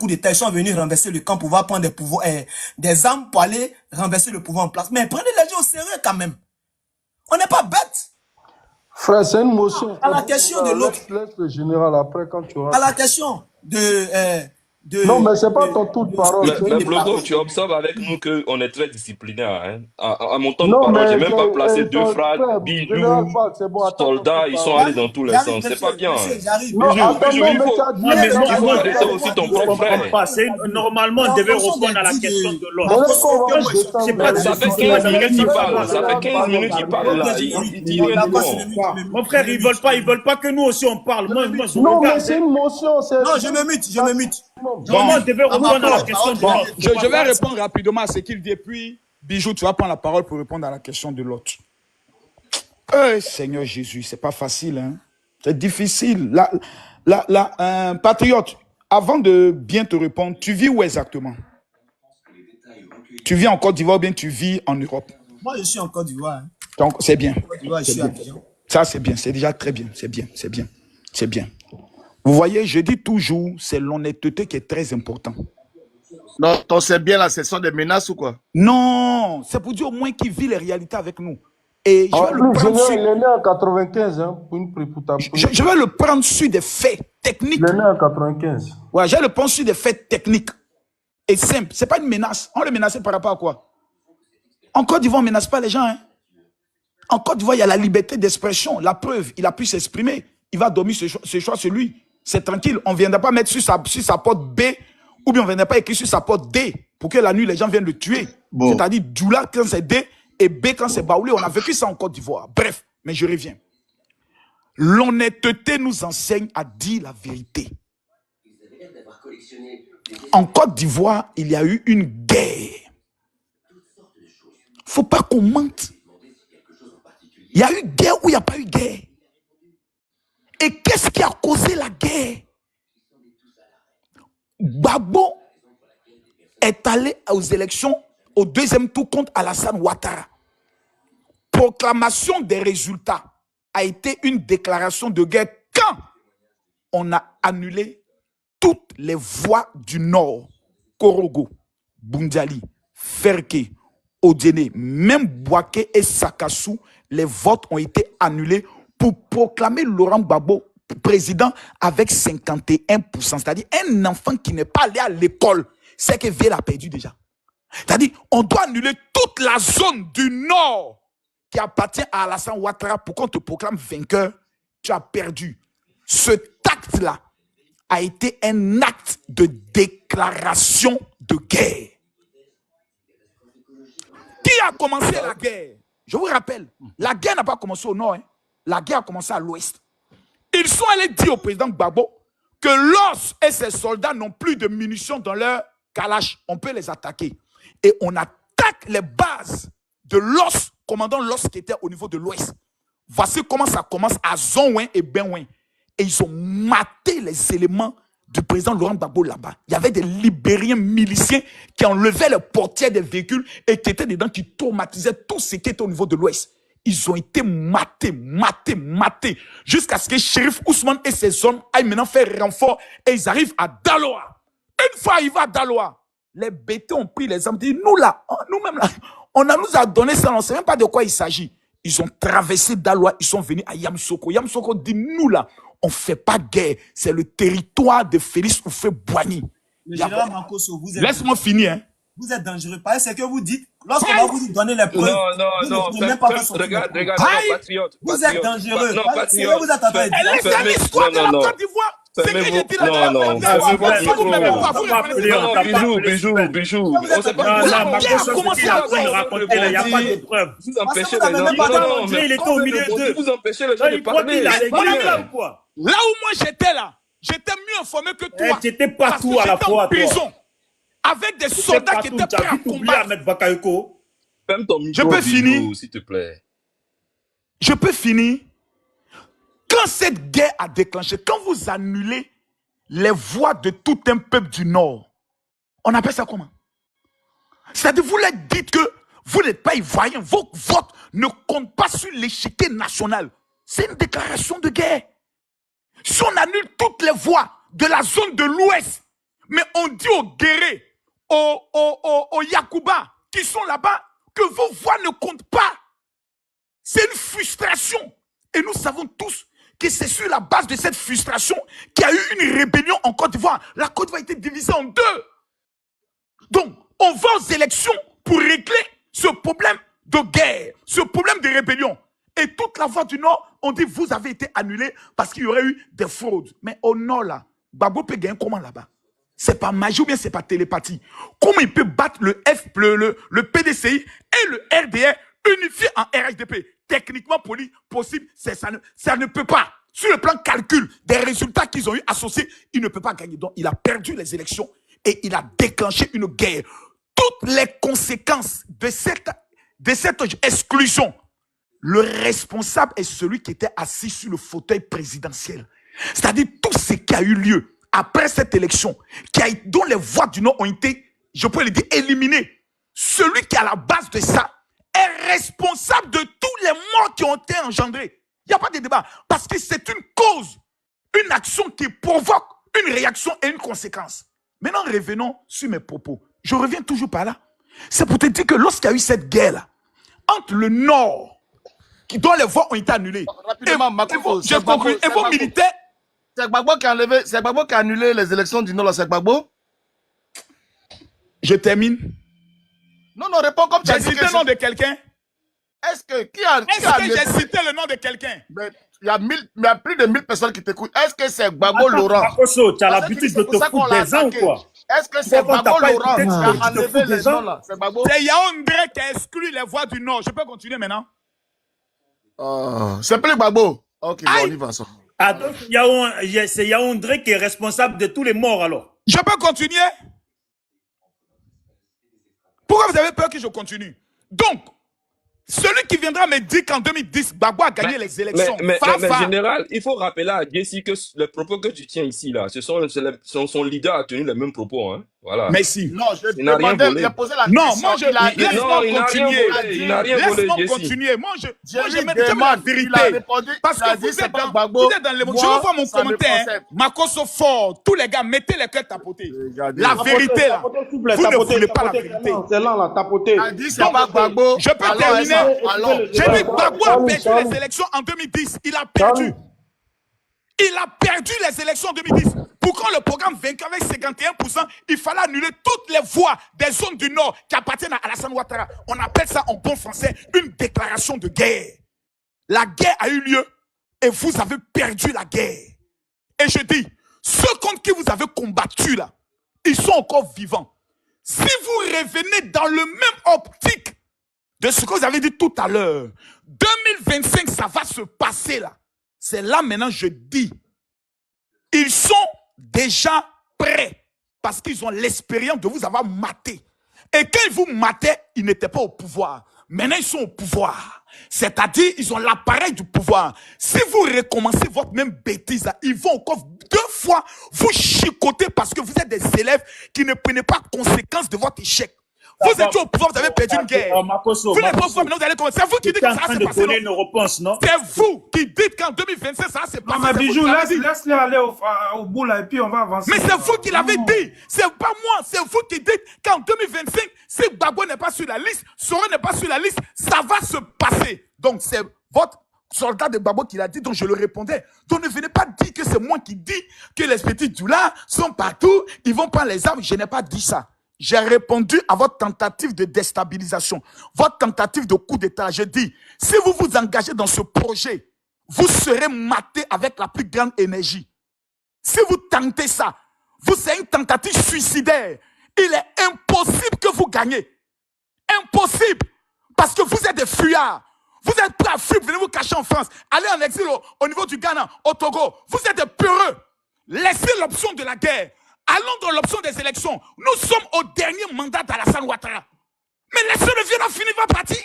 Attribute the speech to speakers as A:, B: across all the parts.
A: coup d'État, ils sont venus renverser le camp pour pouvoir prendre des armes pour aller renverser le pouvoir en place. Mais prenez les gens au sérieux quand même. On n'est pas bêtes.
B: Frère, c'est une motion.
A: À la question de l'autre.
B: Laisse le général après quand tu auras.
A: À la question
B: non, mais c'est pas ton tour de parole.
C: Mais Bloco, tu observes avec nous qu'on est très disciplinaire. Hein. À mon temps de parole, j'ai même pas placé deux phrases. Bidou, soldats, ils sont allés dans tous les sens. C'est pas bien.
B: Non,
C: il faut arrêter aussi ton propre frère.
D: Normalement, on devait répondre à la question de l'autre.
C: Ça fait 15 minutes qu'il parle. Ça fait 15 minutes qu'il parle là. Il dit rien de bon.
D: Mon frère, ils veulent pas que nous aussi on parle. Moi,
B: non, mais c'est une motion.
A: Non, je me mute.
D: Bon, on devait répondre à la question de l'autre.
E: Je vais répondre rapidement à ce qu'il dit. Et puis, Bijou, tu vas prendre la parole pour répondre à la question de l'autre. Seigneur Jésus, c'est pas facile. Hein? C'est difficile. Patriote, avant de bien te répondre, tu vis où exactement? Tu vis en Côte d'Ivoire ou bien tu vis en Europe?
A: Moi, je suis en Côte d'Ivoire. Hein.
E: Donc, c'est bien.
A: Bien.
E: Ça, c'est bien. C'est déjà très bien. C'est bien. C'est bien. C'est bien. Vous voyez, je dis toujours, c'est l'honnêteté qui est très important.
F: Non, c'est bien là, ce sont des menaces ou quoi?
E: Non, c'est pour dire au moins qu'il vit les réalités avec nous. Et je vais le prendre sur...
B: Il est né en 95, hein, pour une
E: je vais le prendre sur des faits techniques.
B: Il est né en 95.
E: Ouais, je vais le prendre sur des faits techniques. Et simple. C'est pas une menace. On le menaçait par rapport à quoi? En Côte d'Ivoire, on ne menace pas les gens. Hein. En Côte d'Ivoire, il y a la liberté d'expression. La preuve, il a pu s'exprimer. Il va dormir ce choix sur lui. C'est tranquille. On ne viendra pas mettre sur sa porte B ou bien on ne viendra pas écrire sur sa porte D pour que la nuit, les gens viennent le tuer. Bon. C'est-à-dire, Djoula quand c'est D et B quand c'est Baoulé. On a vécu ça en Côte d'Ivoire. Bref, mais je reviens. L'honnêteté nous enseigne à dire la vérité. En Côte d'Ivoire, il y a eu une guerre. Il ne faut pas qu'on mente. Il y a eu guerre ou il n'y a pas eu guerre. Et qu'est-ce qui a causé la guerre? Gbagbo est allé aux élections au deuxième tour contre Alassane Ouattara. Proclamation des résultats a été une déclaration de guerre quand on a annulé toutes les voies du Nord. Korogo, Bundjali, Ferke, Odjene, même Bouaké et Sakassou, les votes ont été annulés pour proclamer Laurent Gbagbo président avec 51%. C'est-à-dire un enfant qui n'est pas allé à l'école, c'est que Vielle a perdu déjà. C'est-à-dire on doit annuler toute la zone du Nord qui appartient à Alassane Ouattara pour qu'on te proclame vainqueur. Tu as perdu. Ce acte-là a été un acte de déclaration de guerre. Qui a commencé la guerre? Je vous rappelle, la guerre n'a pas commencé au nord. Hein. La guerre a commencé à l'ouest. Ils sont allés dire au président Gbagbo que l'OS et ses soldats n'ont plus de munitions dans leur calache. On peut les attaquer. Et on attaque les bases de l'OS, commandant l'OS qui était au niveau de l'ouest. Voici comment ça commence à Zonwen et Benwen. Et ils ont maté les éléments du président Laurent Gbagbo là-bas. Il y avait des Libériens miliciens qui enlevaient les portières des véhicules et qui étaient dedans, qui traumatisaient tout ce qui était au niveau de l'ouest. Ils ont été matés, jusqu'à ce que Shérif Ousmane et ses hommes aillent maintenant faire renfort et ils arrivent à Daloa. Une fois arrivés à Daloa, les bêtés ont pris les armes, dit nous là, nous-mêmes là, on nous a donné ça, on ne sait même pas de quoi il s'agit. Ils ont traversé Daloa, ils sont venus à Yamsoko. Yamsoko dit nous là, on ne fait pas guerre, c'est le territoire de Félix Houphouët-Boigny. Laisse-moi finir. Hein.
A: Vous êtes dangereux. Parce que c'est que vous dites, lorsqu'on va vous donner les preuves,
C: non, regarde, patriote.
A: Vous êtes dangereux.
C: Non, patriote.
A: Vous êtes en train de dire.
E: Elle est l'histoire de la Côte d'Ivoire. C'est que j'ai dit là.
C: Non, bijou. On sait pas.
D: Il n'y a pas de preuves.
C: Vous empêchez les gens.
D: Il était au milieu d'eux.
C: Vous empêchez les gens de parler.
E: Là où moi j'étais là, j'étais mieux informé que toi.
D: Tu étais partout à la fois.
E: Prison. Avec des soldats qui étaient prêts à combattre.
C: Je peux finir, s'il te plaît.
E: Je peux finir. Quand cette guerre a déclenché, quand vous annulez les voix de tout un peuple du Nord, on appelle ça comment? C'est-à-dire, vous leur dites que vous n'êtes pas ivoiriens, vos votes ne comptent pas sur l'échiquier national. C'est une déclaration de guerre. Si on annule toutes les voix de la zone de l'Ouest, Mais on dit aux guerriers, aux Yakuba qui sont là-bas, que vos voix ne comptent pas. C'est une frustration. Et nous savons tous que c'est sur la base de cette frustration qu'il y a eu une rébellion en Côte d'Ivoire. La Côte d'Ivoire a été divisée en deux. Donc, on va aux élections pour régler ce problème de guerre, ce problème de rébellion. Et toute la voix du Nord, on dit vous avez été annulé parce qu'il y aurait eu des fraudes. Mais au Nord, là, Gbagbo peut gagner comment là-bas? C'est pas magie ou bien c'est pas télépathie. Comment il peut battre le PDCI et le RDR unifiés en RHDP? Techniquement possible, ça ne peut pas. Sur le plan calcul des résultats qu'ils ont eu associés, il ne peut pas gagner. Donc, il a perdu les élections et il a déclenché une guerre. Toutes les conséquences de cette exclusion, le responsable est celui qui était assis sur le fauteuil présidentiel. C'est-à-dire tout ce qui a eu lieu après cette élection, dont les voix du Nord ont été, je peux le dire, éliminées. Celui qui est à la base de ça est responsable de tous les morts qui ont été engendrés. Il n'y a pas de débat. Parce que c'est une cause, une action qui provoque une réaction et une conséquence. Maintenant, revenons sur mes propos. Je reviens toujours par là. C'est pour te dire que lorsqu'il y a eu cette guerre-là, entre le Nord, dont les voix ont été annulées, et vos militaires...
F: C'est Gbagbo qui a annulé les élections du Nord, là, c'est Gbagbo?
E: Je termine.
F: Non, réponds comme tu as dit.
E: J'ai cité le nom de quelqu'un.
F: Est-ce que j'ai
E: cité le nom de quelqu'un?
F: Il y a plus de 1000 personnes qui t'écoutent. Est-ce que c'est Gbagbo Laurent?
D: Makosso, tu as l'habitude de te foutre des gens ou quoi?
F: Est-ce que c'est Gbagbo Laurent qui a enlevé les gens là? C'est Gbagbo?
E: C'est Yaoundé qui a exclu les voix du Nord. Je peux continuer maintenant?
F: C'est plus Gbagbo. Ok, bon, on y va ça.
D: Ah, donc c'est Yaoundé qui est responsable de tous les morts alors.
E: Je peux continuer? Pourquoi vous avez peur que je continue? Donc, celui qui viendra me dire qu'en 2010, Gbagbo a gagné les élections.
C: Mais général, il faut rappeler à Jessie que les propos que tu tiens ici, là, son leader a tenu les mêmes propos. Hein. Voilà.
E: Merci.
F: Non, il a posé la question.
E: Non, moi, laisse-moi continuer.
C: Il n'a rien volé,
E: laisse-moi continuer. Moi, je demande la vérité. Parce que vous êtes dans les mots. Je revois mon commentaire. Makosso fort. Tous les gars, mettez les cœurs tapotés. La vérité, là. Vous ne voulez pas la vérité.
B: C'est là, la tapoter.
E: Je peux terminer. J'ai dit Gbagbo a perdu les élections en 2010. Il a perdu. Il a perdu les élections en 2010. Pour quand le programme vainqueur avec 51%, il fallait annuler toutes les voix des zones du Nord qui appartiennent à Alassane Ouattara. On appelle ça en bon français une déclaration de guerre. La guerre a eu lieu et vous avez perdu la guerre. Et je dis, ceux contre qui vous avez combattu là, ils sont encore vivants. Si vous revenez dans le même optique de ce que vous avez dit tout à l'heure, 2025, ça va se passer là. C'est là maintenant je dis, ils sont déjà prêts parce qu'ils ont l'expérience de vous avoir maté. Et quand ils vous mataient, ils n'étaient pas au pouvoir. Maintenant, ils sont au pouvoir. C'est-à-dire, ils ont l'appareil du pouvoir. Si vous recommencez votre même bêtise, là, ils vont encore 2 fois vous chicoter parce que vous êtes des élèves qui ne prenaient pas conséquence de votre échec. Vous êtes au pouvoir, vous avez perdu une guerre. Vous n'êtes pas au pouvoir, maintenant vous allez commencer. C'est vous qui dites que ça va se passer. C'est vous qui dites qu'en 2025, ça va se passer.
B: Non, mais Bijou, laisse-les aller au bout là et puis on va avancer.
E: Mais c'est vous qui l'avez dit. C'est pas moi. C'est vous qui dites qu'en 2025, si Gbagbo n'est pas sur la liste, Soro n'est pas sur la liste, ça va se passer. Donc c'est votre soldat de Gbagbo qui l'a dit, donc je le répondais. Donc ne venez pas dire que c'est moi qui dis que les petits Doula sont partout, ils vont prendre les armes. Je n'ai pas dit ça. J'ai répondu à votre tentative de déstabilisation, votre tentative de coup d'État. Je dis, si vous vous engagez dans ce projet, vous serez maté avec la plus grande énergie. Si vous tentez ça, c'est une tentative suicidaire. Il est impossible que vous gagnez. Impossible. Parce que vous êtes des fuyards. Vous êtes prêts à fuir, venez vous cacher en France. Allez en exil au niveau du Ghana, au Togo. Vous êtes des peureux. Laissez l'option de la guerre. Allons dans l'option des élections. Nous sommes au dernier mandat d'Alassane Ouattara. Mais laissez-le vieux finir votre parti.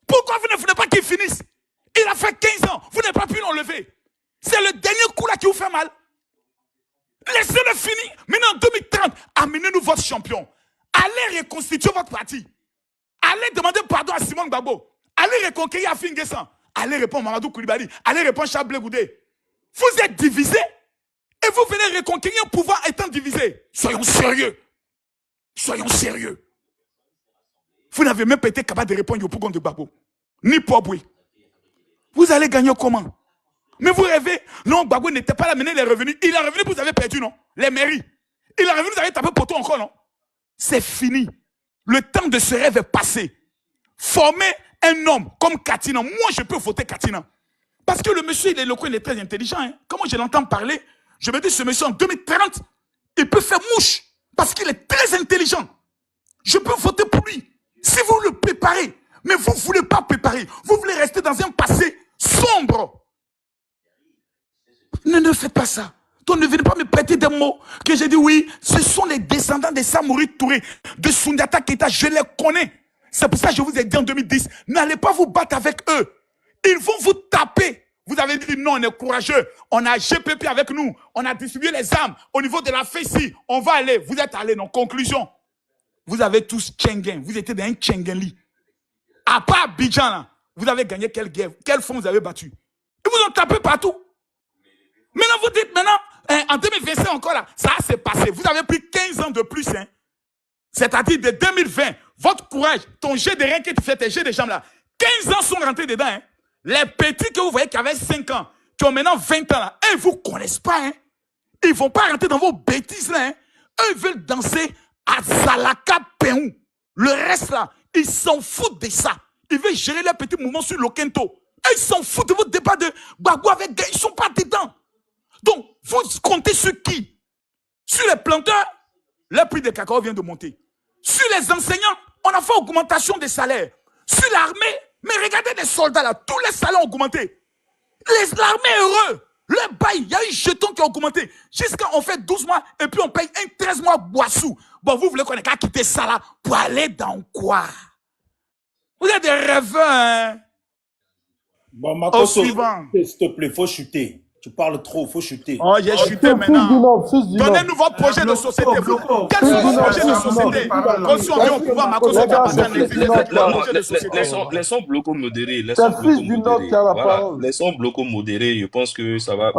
E: Pourquoi vous ne voulez pas qu'il finisse? Il a fait 15 ans. Vous n'avez pas pu l'enlever. C'est le dernier coup là qui vous fait mal. Laissez-le finir. Maintenant, en 2030, amenez-nous votre champion. Allez reconstituer votre parti. Allez demander pardon à Simon Gbagbo. Allez reconquérir Afin Guessan. Allez répondre à Mamadou Koulibaly. Allez répondre à Charles Blé Goudé. Vous êtes divisés. Et vous venez reconquérir un pouvoir étant divisé. Soyons sérieux. Soyons sérieux. Vous n'avez même pas été capable de répondre au pouvoir de Gbagbo. Ni Pobwe. Vous allez gagner comment? Mais vous rêvez. Non, Gbagbo n'était pas là, maintenant il est revenu. Il est revenu, vous avez perdu, non? Les mairies. Il est revenu, vous avez tapé poteau encore, non? C'est fini. Le temps de ce rêve est passé. Former un homme comme Katina. Moi, je peux voter Katina. Parce que le monsieur, il est éloquent, il est très intelligent. Hein. Comment je l'entends parler? Je me dis, ce monsieur, en 2030, il peut faire mouche. Parce qu'il est très intelligent. Je peux voter pour lui. Si vous le préparez. Mais vous ne voulez pas préparer. Vous voulez rester dans un passé sombre. Ne faites pas ça. Donc ne venez pas me prêter des mots que j'ai dit oui, ce sont les descendants de Samori Touré, de Sundiata Keita, je les connais. C'est pour ça que je vous ai dit en 2010, n'allez pas vous battre avec eux. Ils vont vous taper. Vous avez dit non, on est courageux. On a GPP avec nous. On a distribué les armes au niveau de la FECI. On va aller. Vous êtes allés. Non, conclusion. Vous avez tous Tchengen. Vous étiez dans un Tchengenli. À part Abidjan, là, vous avez gagné quelle guerre? Quel front vous avez battu? Ils vous ont tapé partout. Maintenant, vous dites, en 2025 encore là, ça s'est passé. Vous avez pris 15 ans de plus. Hein. C'est-à-dire de 2020, votre courage, ton jet de rein que tu fais, tes jets de jambes là, 15 ans sont rentrés dedans. Hein. Les petits que vous voyez qui avaient 5 ans, qui ont maintenant 20 ans là, eux, ils ne vous connaissent pas. Hein. Ils ne vont pas rentrer dans vos bêtises là. Hein. Eux, ils veulent danser à Zalaka Péou. Le reste là, ils s'en foutent de ça. Ils veulent gérer leurs petits mouvements sur l'Okento. Eux, ils s'en foutent de votre débat de Gbagbo avec gars. Ils ne sont pas dedans. Donc, vous comptez sur qui? Sur les planteurs, le prix des cacao vient de monter. Sur les enseignants, on a fait augmentation des salaires. Sur l'armée, mais regardez les soldats là, tous les salaires ont augmenté. L'armée est heureux. Le bail, il y a eu jeton qui a augmenté. Jusqu'à on fait 12 mois et puis on paye un 13 mois boissou. Bon, vous voulez qu'on ait qu'à quitter ça là pour aller dans quoi? Vous êtes des rêveurs, hein?
D: Bon, Makoso,
E: s'il
D: te plaît, faut chuter. Tu parles trop, faut chuter.
E: Oh, j'ai chuté maintenant. Donnez-nous votre projet de société. Quel est votre projet de société? Quand on vient au pouvoir, Makoso qui appartient à l'exécutif.
C: Laissons Bloco modérer.
B: C'est fils du Noble qui a la parole.
C: Laissons Bloco modérer. Je pense que ça va.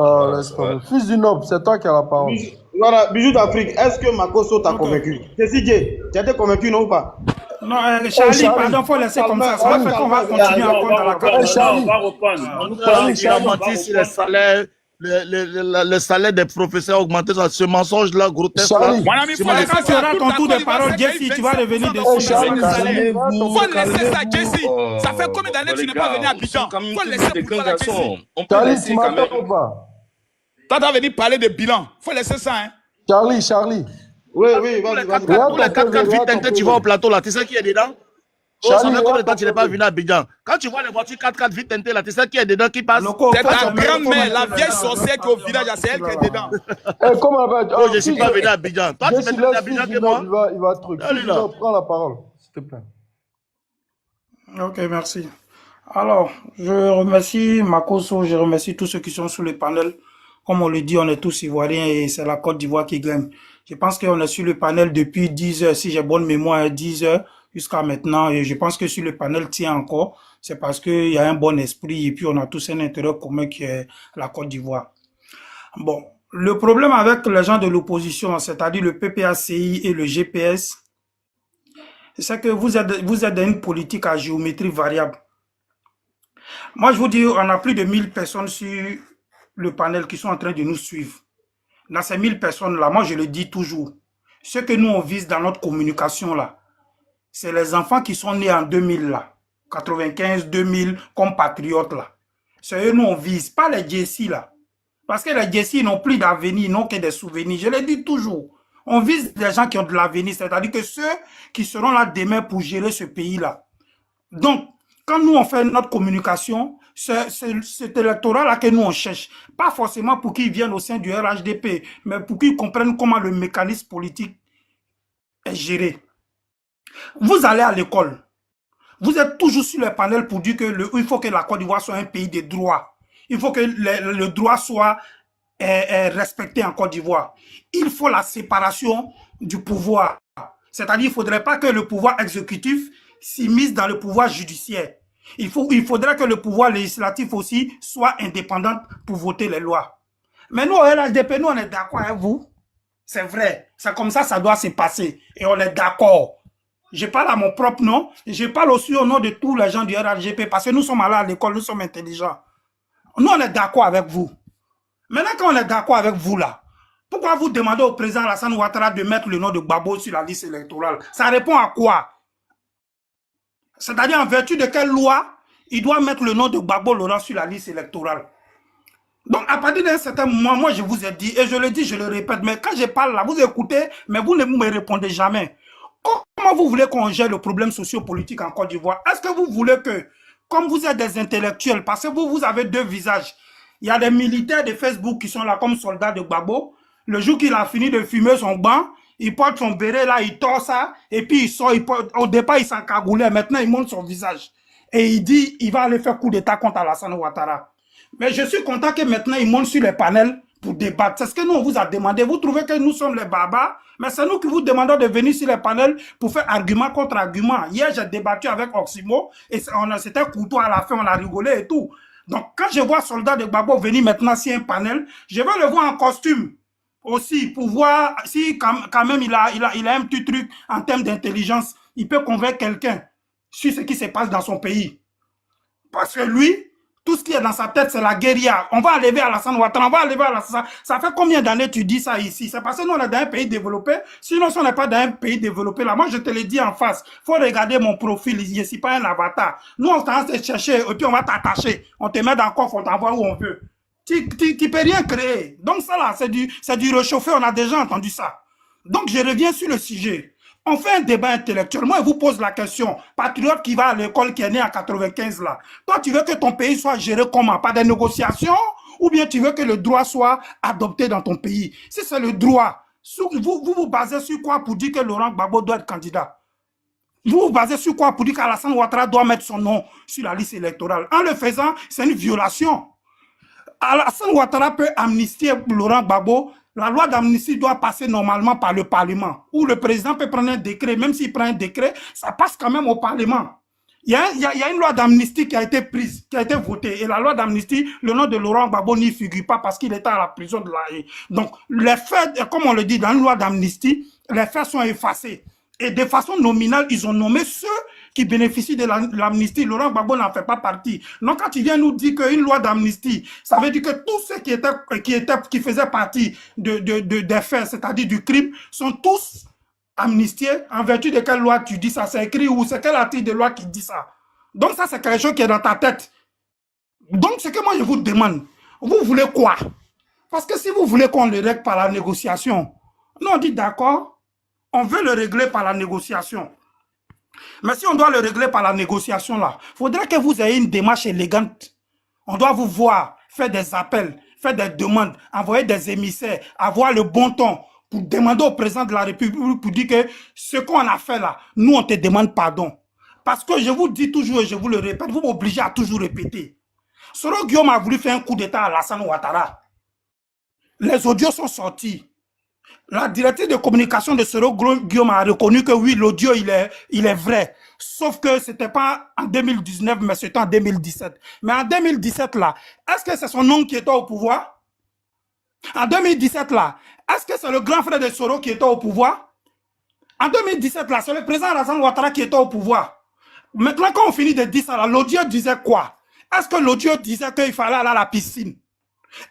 B: Fils du Noble, c'est toi qui as la parole.
G: Voilà, Bijou d'Afrique, est-ce que Makoso t'a convaincu? Jessie, tu as été convaincu, non ou pas?
H: Non, Charlie, pardon, il faut laisser comme ça. Ça va faire qu'on va continuer à prendre la carte.
D: On va reprendre.
F: Il a menti sur les salaires. Le salaire des professeurs augmenté, ce mensonge-là, grotesque.
E: Mon ami,
H: quand tu auras ton tour de parole, Jessie, tu vas revenir dessus.
E: Faut laisser ça, Jessie. Ça fait combien d'années que tu n'es pas venu à Abidjan? Faut laisser pour toi, Jessie.
C: On peut laisser quand même.
E: Toi, tu vas venir parler de bilan. Faut laisser ça, hein.
B: Charlie.
G: Oui, vas-y.
F: Pour les 4x4 vite, tu vas au plateau là, tu sais qui est dedans? Ça fait combien de temps tu n'es pas venu à Abidjan? Quand tu vois les voitures 4x4 vite tentées là, tu sais qui est dedans qui passe?
E: C'est ta grand-mère, la vieille sorcière qui est au village, c'est elle qui est dedans.
F: Oh, je ne suis pas venu à Abidjan. Toi, tu es venu à Abidjan que moi?
B: Il va truc. Prends la parole, s'il te plaît.
H: Ok, merci. Alors, je remercie Makoso, je remercie tous ceux qui sont sur le panel. Comme on le dit, on est tous Ivoiriens et c'est la Côte d'Ivoire qui gagne. Je pense qu'on est sur le panel depuis 10 heures, si j'ai bonne mémoire, 10 heures jusqu'à maintenant. Et je pense que si le panel tient encore, c'est parce qu'il y a un bon esprit et puis on a tous un intérêt commun qui est la Côte d'Ivoire. Bon, le problème avec les gens de l'opposition, c'est-à-dire le PPACI et le GPS, c'est que vous êtes dans une politique à géométrie variable. Moi, je vous dis, on a plus de 1000 personnes sur le panel qui sont en train de nous suivre. Dans ces 1000 personnes-là, moi, je le dis toujours, ce que nous, on vise dans notre communication, là, c'est les enfants qui sont nés en 2000, là, 95, 2000, comme patriotes, là. C'est eux, nous, on vise, pas les Jessie, là. Parce que les Jessie n'ont plus d'avenir, ils n'ont que des souvenirs. Je le dis toujours. On vise des gens qui ont de l'avenir, c'est-à-dire que ceux qui seront là demain pour gérer ce pays-là. Donc, quand nous, on fait notre communication, c'est cet électorat-là que nous, on cherche. Pas forcément pour qu'ils viennent au sein du RHDP, mais pour qu'ils comprennent comment le mécanisme politique est géré. Vous allez à l'école. Vous êtes toujours sur le panel pour dire qu'il faut que la Côte d'Ivoire soit un pays de droit. Il faut que le droit soit respecté en Côte d'Ivoire. Il faut la séparation du pouvoir. C'est-à-dire qu'il ne faudrait pas que le pouvoir exécutif s'immisce dans le pouvoir judiciaire. Il faudrait que le pouvoir législatif aussi soit indépendant pour voter les lois. Mais nous, au RHDP, nous, on est d'accord avec vous. C'est vrai. C'est comme ça doit se passer. Et on est d'accord. Je parle à mon propre nom. Je parle aussi au nom de tous les gens du RHDP parce que nous sommes allés à l'école, nous sommes intelligents. Nous, on est d'accord avec vous. Maintenant, quand on est d'accord avec vous, là, pourquoi vous demandez au président Alassane Ouattara de mettre le nom de Gbagbo sur la liste électorale? Ça répond à quoi? C'est-à-dire, en vertu de quelle loi il doit mettre le nom de Gbagbo Laurent sur la liste électorale? Donc, à partir d'un certain moment, moi, je vous ai dit, et je le dis, je le répète, mais quand je parle là, vous écoutez, mais vous ne me répondez jamais. Comment vous voulez qu'on gère le problème socio-politique en Côte d'Ivoire? Est-ce que vous voulez que, comme vous êtes des intellectuels, parce que vous avez deux visages, il y a des militaires de Facebook qui sont là comme soldats de Gbagbo. Le jour qu'il a fini de fumer son banc, il porte son béret là, il tord ça, et puis il sort, au départ il s'encagoulait, maintenant il monte son visage. Et il dit, il va aller faire coup d'état contre Alassane Ouattara. Mais je suis content que maintenant il monte sur les panels pour débattre. C'est ce que nous on vous a demandé. Vous trouvez que nous sommes les barbares, mais c'est nous qui vous demandons de venir sur les panels pour faire argument contre argument. Hier j'ai débattu avec Oximo, et c'était courtois à la fin, on a rigolé et tout. Donc quand je vois soldat de Gbagbo venir maintenant sur un panel, je vais le voir en costume aussi pour voir si quand même il a un petit truc en termes d'intelligence. Il peut convaincre quelqu'un sur ce qui se passe dans son pays. Parce que lui, tout ce qui est dans sa tête, c'est la guérilla. On va enlever Alassane Ouattara, on va enlever Alassane. Ça fait combien d'années tu dis ça ici? C'est parce que nous, on est dans un pays développé. Sinon, si on n'est pas dans un pays développé, là, moi, je te l'ai dit en face. Faut regarder mon profil. Je ne suis pas un avatar. Nous, on tente de chercher, et puis on va t'attacher. On te met dans le coffre, on t'envoie où on veut. Tu peux rien créer. Donc, ça, là, c'est du réchauffé. On a déjà entendu ça. Donc, je reviens sur le sujet. On fait un débat intellectuel. Moi, je vous pose la question. Patriote qui va à l'école, qui est né en 95, là. Toi, tu veux que ton pays soit géré comment? Par des négociations? Ou bien tu veux que le droit soit adopté dans ton pays? Si c'est le droit, vous basez sur quoi pour dire que Laurent Gbagbo doit être candidat? Vous vous basez sur quoi pour dire qu'Alassane Ouattara doit mettre son nom sur la liste électorale? En le faisant, c'est une violation. Alassane Ouattara peut amnistier Laurent Gbagbo. La loi d'amnistie doit passer normalement par le Parlement, où le président peut prendre un décret. Même s'il prend un décret, ça passe quand même au Parlement. Il y a une loi d'amnistie qui a été prise, qui a été votée. Et la loi d'amnistie, le nom de Laurent Gbagbo n'y figure pas parce qu'il était à la prison de la Haye. Donc, les faits, comme on le dit dans une loi d'amnistie, les faits sont effacés. Et de façon nominale, ils ont nommé ceux qui bénéficient de l'amnistie. Laurent Gbagbo n'en fait pas partie. Donc, quand il vient nous dire qu'une loi d'amnistie, ça veut dire que tous ceux qui faisaient partie des faits, c'est-à-dire du crime, sont tous amnistiés. En vertu de quelle loi tu dis ça? C'est écrit où? C'est quel article de loi qui dit ça? Donc, ça, c'est quelque chose qui est dans ta tête. Donc, ce que moi, je vous demande, vous voulez quoi? Parce que si vous voulez qu'on le règle par la négociation, nous, on dit d'accord, on veut le régler par la négociation. Mais si on doit le régler par la négociation, là, il faudrait que vous ayez une démarche élégante. On doit vous voir, faire des appels, faire des demandes, envoyer des émissaires, avoir le bon ton pour demander au président de la République pour dire que ce qu'on a fait là, nous, on te demande pardon. Parce que je vous dis toujours et je vous le répète, vous m'obligez à toujours répéter. Soro Guillaume a voulu faire un coup d'état à Alassane Ouattara. Les audios sont sortis. La directrice de communication de Soro Guillaume a reconnu que oui, l'audio, il est vrai. Sauf que ce n'était pas en 2019, mais c'était en 2017. Mais en 2017, là, est-ce que c'est son oncle qui était au pouvoir? En 2017, là, est-ce que c'est le grand frère de Soro qui était au pouvoir? En 2017, là, c'est le président Alassane Ouattara qui était au pouvoir. Maintenant, quand on finit de dire ça, l'audio disait quoi? Est-ce que l'audio disait qu'il fallait aller à la piscine?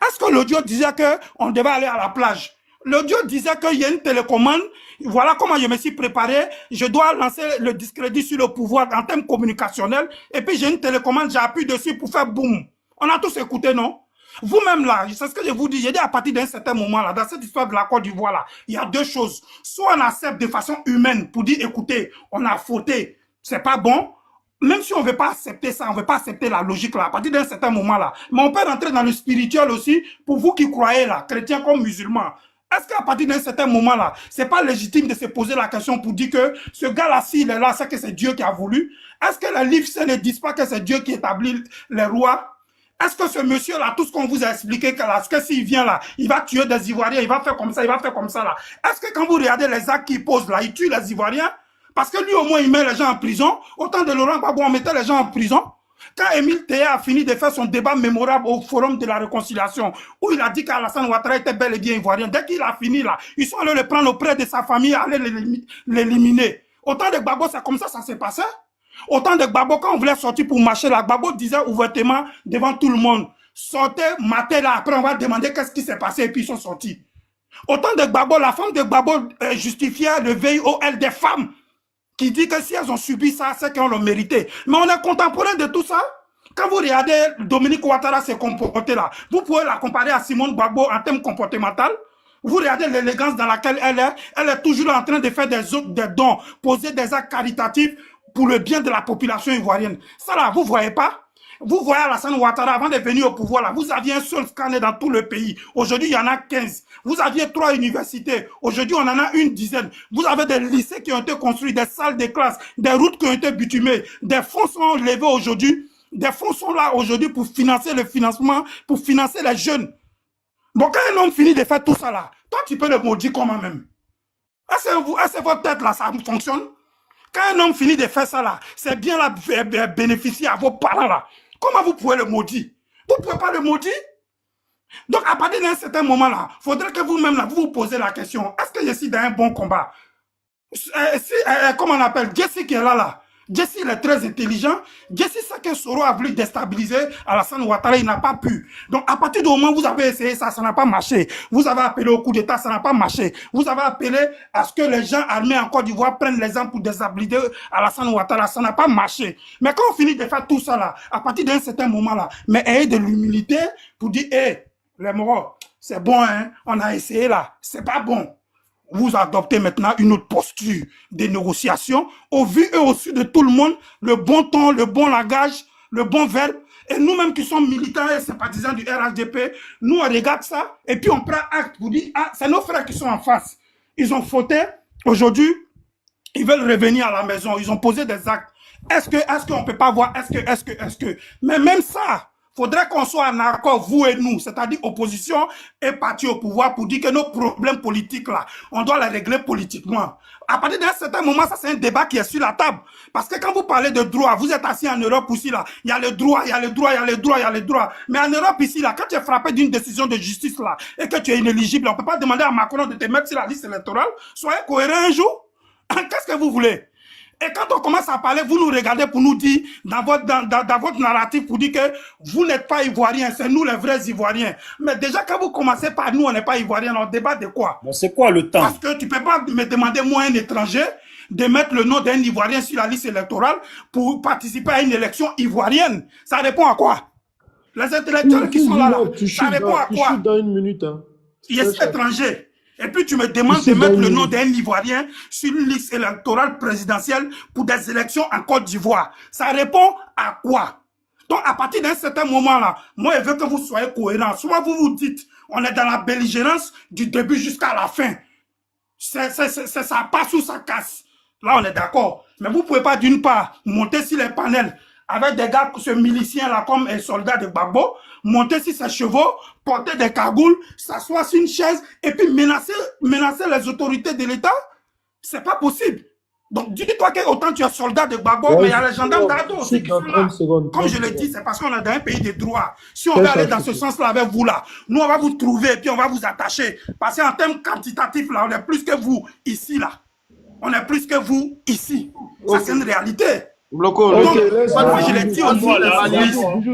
H: Est-ce que l'audio disait qu'on devait aller à la plage? L'audio disait qu'il y a une télécommande. Voilà comment je me suis préparé. Je dois lancer le discrédit sur le pouvoir en termes communicationnels. Et puis j'ai une télécommande, j'appuie dessus pour faire boum. On a tous écouté, non? Vous-même là, c'est ce que je vous dis. J'ai dit à partir d'un certain moment là, dans cette histoire de la Côte d'Ivoire là, il y a deux choses. Soit on accepte de façon humaine pour dire, écoutez, on a fauté, c'est pas bon. Même si on ne veut pas accepter ça, on ne veut pas accepter la logique là, à partir d'un certain moment là. Mais on peut rentrer dans le spirituel aussi, pour vous qui croyez là, chrétiens comme musulmans. Est-ce qu'à partir d'un certain moment là, c'est pas légitime de se poser la question pour dire que ce gars-là, s'il est là, c'est que c'est Dieu qui a voulu? Est-ce que les livres ne disent pas que c'est Dieu qui établit les rois? Est-ce que ce monsieur-là, tout ce qu'on vous a expliqué, que s'il vient là, il va tuer des Ivoiriens, il va faire comme ça, il va faire comme ça là. Est-ce que quand vous regardez les actes qu'il pose là, il tue les Ivoiriens? Parce que lui au moins il met les gens en prison. Autant de Laurent Gbagbo, on mettait les gens en prison. Quand Émile Théa a fini de faire son débat mémorable au Forum de la Réconciliation, où il a dit qu'Alassane Ouattara était bel et bien ivoirien, dès qu'il a fini là, ils sont allés le prendre auprès de sa famille, aller l'éliminer. Autant de Gbagbo, c'est comme ça s'est passé. Autant de Gbagbo, quand on voulait sortir pour marcher là, Gbagbo disait ouvertement devant tout le monde, sortez, matez là, après on va demander qu'est-ce qui s'est passé, et puis ils sont sortis. Autant de Gbagbo, la femme de Gbagbo justifiait le VIOL des femmes, qui dit que si elles ont subi ça, c'est qu'elles l'ont mérité. Mais on est contemporain de tout ça. Quand vous regardez Dominique Ouattara se comporter là, vous pouvez la comparer à Simone Gbagbo en termes comportemental. Vous regardez l'élégance dans laquelle elle est toujours en train de faire des dons, poser des actes caritatifs pour le bien de la population ivoirienne. Ça là, vous voyez pas? Vous voyez Alassane Ouattara, avant de venir au pouvoir, là, vous aviez un seul scanner dans tout le pays. Aujourd'hui, il y en a 15. Vous aviez 3 universités. Aujourd'hui, on en a une dizaine. Vous avez des lycées qui ont été construits, des salles de classe, des routes qui ont été bitumées. Des fonds sont levés aujourd'hui. Des fonds sont là aujourd'hui pour financer le financement, pour financer les jeunes. Bon, quand un homme finit de faire tout ça là, toi, tu peux le maudire comment même? Est-ce que votre tête là, ça fonctionne? Quand un homme finit de faire ça là, c'est bien là bénéficier à vos parents là. Comment vous pouvez le maudire? Vous ne pouvez pas le maudire? Donc, à partir d'un certain moment là, il faudrait que vous-même là, vous posez la question, est-ce que je suis dans un bon combat? Comment on appelle? Jesse qui est là. Jesse, il est très intelligent. Jesse sait que Soro a voulu déstabiliser Alassane Ouattara, il n'a pas pu. Donc, à partir du moment où vous avez essayé ça, ça n'a pas marché. Vous avez appelé au coup d'État, ça n'a pas marché. Vous avez appelé à ce que les gens armés en Côte d'Ivoire prennent les armes pour déstabiliser Alassane Ouattara, ça n'a pas marché. Mais quand on finit de faire tout ça là, à partir d'un certain moment là, mais ayez de l'humilité pour dire, hé, les morts, c'est bon, hein, on a essayé là, c'est pas bon. Vous adoptez maintenant une autre posture de négociation au vu et au su de tout le monde, le bon ton, le bon langage, le bon verbe. Et nous-mêmes qui sommes militants et sympathisants du RHDP, nous on regarde ça et puis on prend acte pour dire, ah, c'est nos frères qui sont en face. Ils ont fauté, aujourd'hui, ils veulent revenir à la maison, ils ont posé des actes. Est-ce qu'on peut pas voir, mais même ça, faudrait qu'on soit en accord, vous et nous, c'est-à-dire opposition et parti au pouvoir, pour dire que nos problèmes politiques, là, on doit les régler politiquement. À partir d'un certain moment, ça c'est un débat qui est sur la table. Parce que quand vous parlez de droit, vous êtes assis en Europe aussi, là, il y a le droit, il y a le droit, il y a le droit, il y a le droit. Mais en Europe ici, là, quand tu es frappé d'une décision de justice, là, et que tu es inéligible, on ne peut pas demander à Macron de te mettre sur la liste électorale. Soyez cohérent un jour. Qu'est-ce que vous voulez? Et quand on commence à parler, vous nous regardez pour nous dire, dans votre narratif, pour dire que vous n'êtes pas Ivoiriens, c'est nous les vrais Ivoiriens. Mais déjà, quand vous commencez par nous, on n'est pas Ivoiriens, on débat de quoi?
D: Bon, c'est quoi le temps?
H: Parce que tu ne peux pas me demander, moi, un étranger, de mettre le nom d'un Ivoirien sur la liste électorale pour participer à une élection ivoirienne. Ça répond à quoi? Les intellectuels qui sont là, ça répond à quoi?
B: Tu dans une minute. Hein.
H: Je suis étranger. Et puis tu me demandes de mettre le nom d'un Ivoirien sur une liste électorale présidentielle pour des élections en Côte d'Ivoire. Ça répond à quoi? Donc à partir d'un certain moment-là, moi je veux que vous soyez cohérents. Soit vous vous dites, on est dans la belligérance du début jusqu'à la fin. Ça passe ou ça casse. Là on est d'accord. Mais vous ne pouvez pas d'une part monter sur les panels avec des gars, ce milicien-là, comme un soldat de Gbagbo, monter sur ses chevaux, porter des cagoules, s'asseoir sur une chaise, et puis menacer les autorités de l'État, c'est pas possible. Donc, dis-toi que autant tu es soldat de Gbagbo, mais il y a les gendarmes d'Ado aussi qui sont là. Comme je l'ai dit, c'est parce qu'on est dans un pays de droit. Si on veut aller dans ce sens-là avec vous, là, nous, on va vous trouver, et puis on va vous attacher. Parce qu'en termes quantitatifs, là, on est plus que vous, ici, là. On est plus que vous, ici. Ça, c'est une réalité.
G: Bloco,
H: moi je l'ai dit aussi,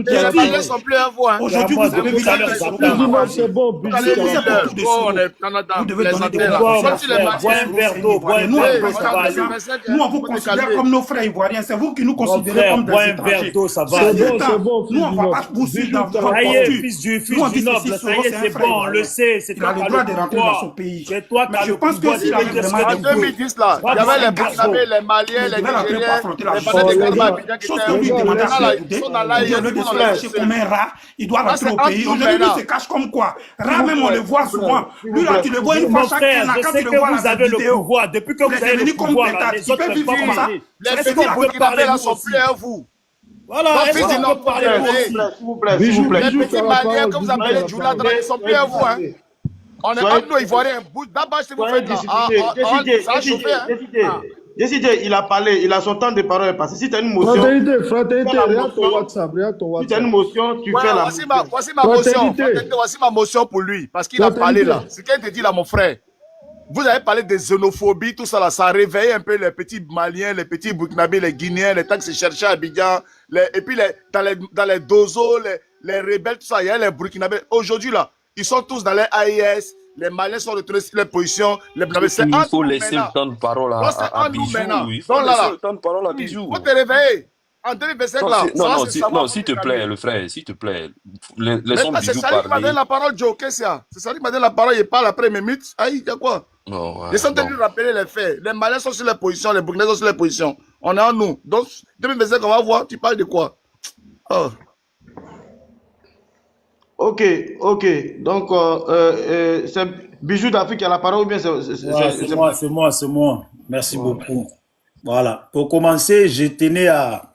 F: les Maliens sont plus à voir.
H: Aujourd'hui, vous devez
B: c'est bon,
H: vous devez donner des nous, on vous considère comme nos frères ivoiriens. C'est vous qui nous considérez comme des étrangers.
B: C'est bon.
H: Nous, on ne va pas vous suivre dans votre posture. Nous, on dit que si Soro, c'est un frère ivoirien, il a le droit de rentrer dans son pays. Mais je pense que s'il avait vraiment
F: en 2010, là, il y avait les Burkinabés, les Maliens, les Nigériens,
H: chose que lui demandait à se comme un rat, il doit rentrer au pays. Aujourd'hui, lui se cache comme quoi? Rat même, on le voit souvent. Lui, là, tu le vois une fois chaque année, quand tu le vois la vidéo.
D: Depuis que vous avez le pouvoir,
H: il peut vivre comme ça.
F: Les petits Burkinabés, là, sont plus à vous.
D: Voilà,
F: s'il vous plaît. Les petits Maliens que vous appelez Djoula, ils sont plus à vous. On est entre nous Ivoiriens. D'abord, si vous faites là, ça a chauffé.
G: JCJ, il a parlé, il a son temps de parole est passé. Si tu as une motion...
B: Fraternité, regarde ton WhatsApp,
G: Si tu as une motion, tu fais la motion.
F: Voici ma motion. Voici ma motion pour lui. Parce qu'il a parlé là. Ce qu'il te dit là, mon frère. Vous avez parlé de xénophobie, tout ça là. Ça réveille un peu les petits Maliens, les petits Burkinabés, les Guinéens, les taxes chercheurs à Abidjan. Et puis dans les dozos, les rebelles, tout ça. Il y a les Burkinabés. Aujourd'hui là, ils sont tous dans les AIS. Les Maliens sont retenus sur les positions.
C: Il faut laisser le temps de parole à Bijou. Il faut laisser le temps de parole à Bijou.
F: Il faut te réveiller. En 2025 là.
C: Non, s'il te plaît, le frère, s'il te plaît. Laissons Bijou parler.
F: C'est ça qui m'a donné la parole, Joe Kessia. C'est ça qui m'a donné la parole. Il parle après mes mythes. Aïe, il y a quoi? Laissons lui rappeler les faits. Les Maliens sont sur les positions, les Burkinabés sont sur les positions. On est en nous. Donc, 2025, on va voir. Tu parles de quoi? Oh.
G: Ok. Donc, c'est Bijou d'Afrique qui a la parole ou bien
D: c'est moi. Merci beaucoup. Voilà. Pour commencer, je tenais à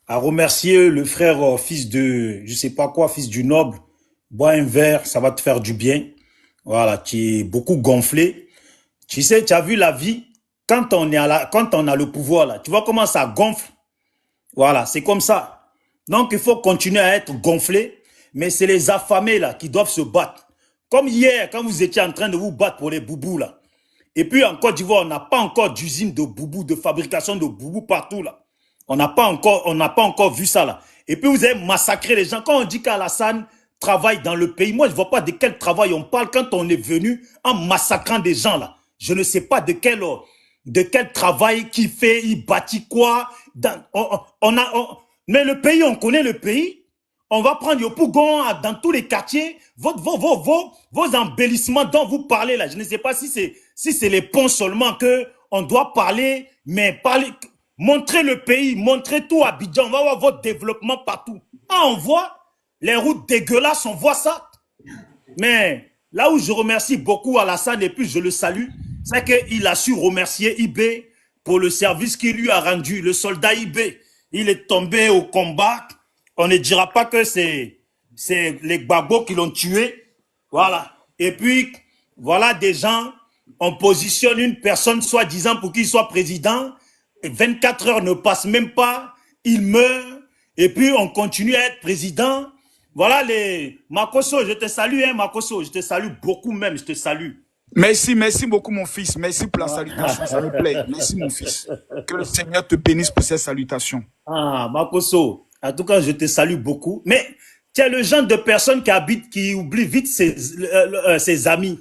D: remercier le frère fils de, je sais pas quoi, fils du noble. Bois un verre, ça va te faire du bien. Voilà, tu es beaucoup gonflé. Tu sais, tu as vu la vie, quand on a le pouvoir là, tu vois comment ça gonfle. Voilà, c'est comme ça. Donc, il faut continuer à être gonflé. Mais c'est les affamés là qui doivent se battre. Comme hier, quand vous étiez en train de vous battre pour les boubous là. Et puis en Côte d'Ivoire, on n'a pas encore d'usine de boubous, de fabrication de boubous partout là. On n'a pas encore vu ça là. Et puis vous avez massacré les gens. Quand on dit qu'Alassane travaille dans le pays, moi je ne vois pas de quel travail on parle quand on est venu en massacrant des gens là. Je ne sais pas de quel travail qu'il fait, il bâtit quoi. Mais le pays, on connaît le pays. On va prendre Yopougon dans tous les quartiers. Vos embellissements dont vous parlez là, je ne sais pas si c'est les ponts seulement que on doit parler, mais montrer le pays, montrer tout Abidjan. On va voir votre développement partout. Ah, on voit les routes dégueulasses, on voit ça. Mais là où je remercie beaucoup Alassane et puis je le salue, c'est qu'il a su remercier IB pour le service qu'il lui a rendu. Le soldat IB, il est tombé au combat. On ne dira pas que c'est les Gbagbo qui l'ont tué. Voilà. Et puis, voilà des gens, on positionne une personne soi-disant pour qu'il soit président. Et 24 heures ne passent même pas. Il meurt. Et puis, on continue à être président. Voilà les... Makosso, je te salue, hein, Makosso. Je te salue beaucoup même, je te salue.
E: Merci beaucoup mon fils. Merci pour la salutation, ça me plaît. Merci mon fils. Que le Seigneur te bénisse pour ces salutations.
D: Ah, Makosso. En tout cas, je te salue beaucoup. Mais tu es le genre de personne qui oublie vite ses amis.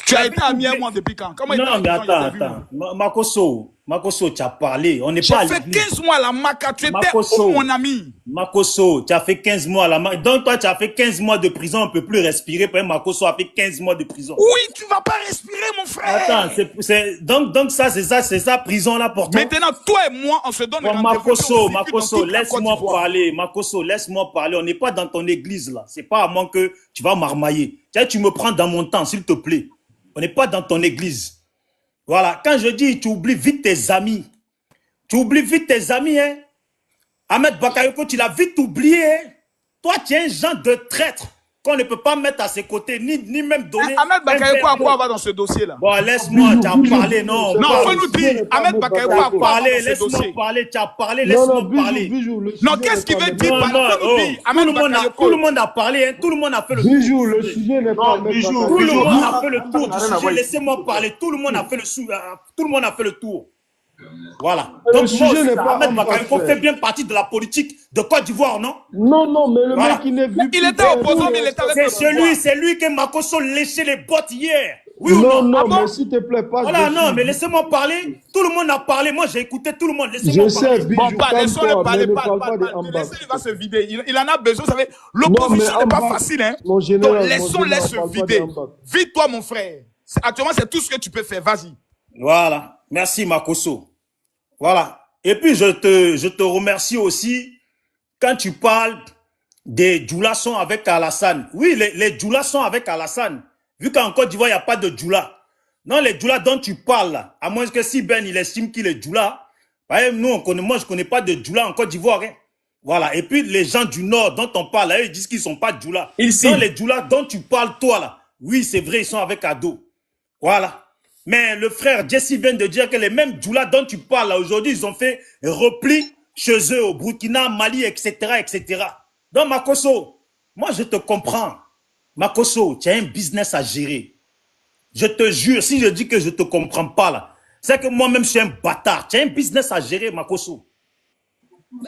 E: Tu as été ami à moi depuis quand?
D: Non, mais attends. Makosso, tu as parlé. On n'est pas.
E: Tu as fait 15 mois à la Maca. Tu étais où, mon ami?
D: Makosso, tu as fait 15 mois à la Maca. Donc, toi, tu as fait 15 mois de prison. On ne peut plus respirer. Makosso a fait 15 mois de prison.
E: Oui, tu ne vas pas respirer, mon frère.
D: Attends, donc ça, c'est ça, prison là pour toi.
E: Maintenant, toi et moi, on se donne
D: Makosso, laisse-moi parler. Makosso, laisse-moi parler. On n'est pas dans ton église là. C'est pas à moins que tu vas marmailler. Tu me prends dans mon temps, s'il te plaît. On n'est pas dans ton église. Voilà. Quand je dis, tu oublies vite tes amis. Tu oublies vite tes amis, hein. Ahmed Bakayoko, tu l'as vite oublié, hein. Toi, tu es un genre de traître qu'on ne peut pas mettre à ses côtés, ni même donner.
E: Ahmed Bakayoko, à quoi va dans ce dossier-là?
D: Bon, laisse-moi, tu as parlé, non.
E: Non, faut nous dire. Ahmed Bakayoko, à quoi va dans ce dossier?
D: Tu as parlé, laisse-moi parler.
E: Non, qu'est-ce qu'il veut dire?
D: Tout le monde a parlé, hein. Tout le monde a fait le tour.
B: Bijou, le sujet n'est pas...
D: Tout le monde a fait le tour du sujet. Laissez-moi parler. Tout le monde a fait le tour. Voilà. Donc, le sujet n'est pas... Ahmed Bakayoko fait bien partie de la politique de Côte d'Ivoire, non?
B: Non, mais le mec, il n'est vu.
E: Il était opposant, mais il était avec
D: c'est lui que Makosso léchait les bottes hier. Oui
B: non,
D: ou non?
B: Non, mais s'il te plaît, pas.
D: Voilà, non, mais laissez-moi parler. Tout le monde a parlé. Moi, j'ai écouté tout le monde. Laissez-moi parler.
B: Bon,
E: laissons-le parler. Il va se vider. Il en a besoin. Vous savez, l'opposition n'est pas facile. Hein? Donc, laissons-les se vider. Vide-toi, mon frère. Actuellement, c'est tout ce que tu peux faire. Vas-y.
D: Voilà. Merci, Makosso. Voilà. Et puis, je te remercie aussi quand tu parles des Djoulassons avec Alassane. Oui, les Djoulassons avec Alassane. Vu qu'en Côte d'Ivoire, il n'y a pas de Djoula. Non, les Djoula dont tu parles, là, à moins que si Ben, il estime qu'il est Djoula. Nous, moi, je ne connais pas de Djoula en Côte d'Ivoire. Hein. Voilà. Et puis, les gens du Nord dont on parle, là, ils disent qu'ils ne sont pas Djoula. Non, les Djoula dont tu parles, toi, là. Oui, c'est vrai, ils sont avec Ado. Voilà. Mais le frère Jesse vient de dire que les mêmes Djoula dont tu parles aujourd'hui, ils ont fait repli chez eux au Burkina, Mali, etc., etc. Donc, Makosso, moi, je te comprends. Makosso, tu as un business à gérer. Je te jure, si je dis que je ne te comprends pas, là, c'est que moi-même, je suis un bâtard. Tu as un business à gérer, Makosso.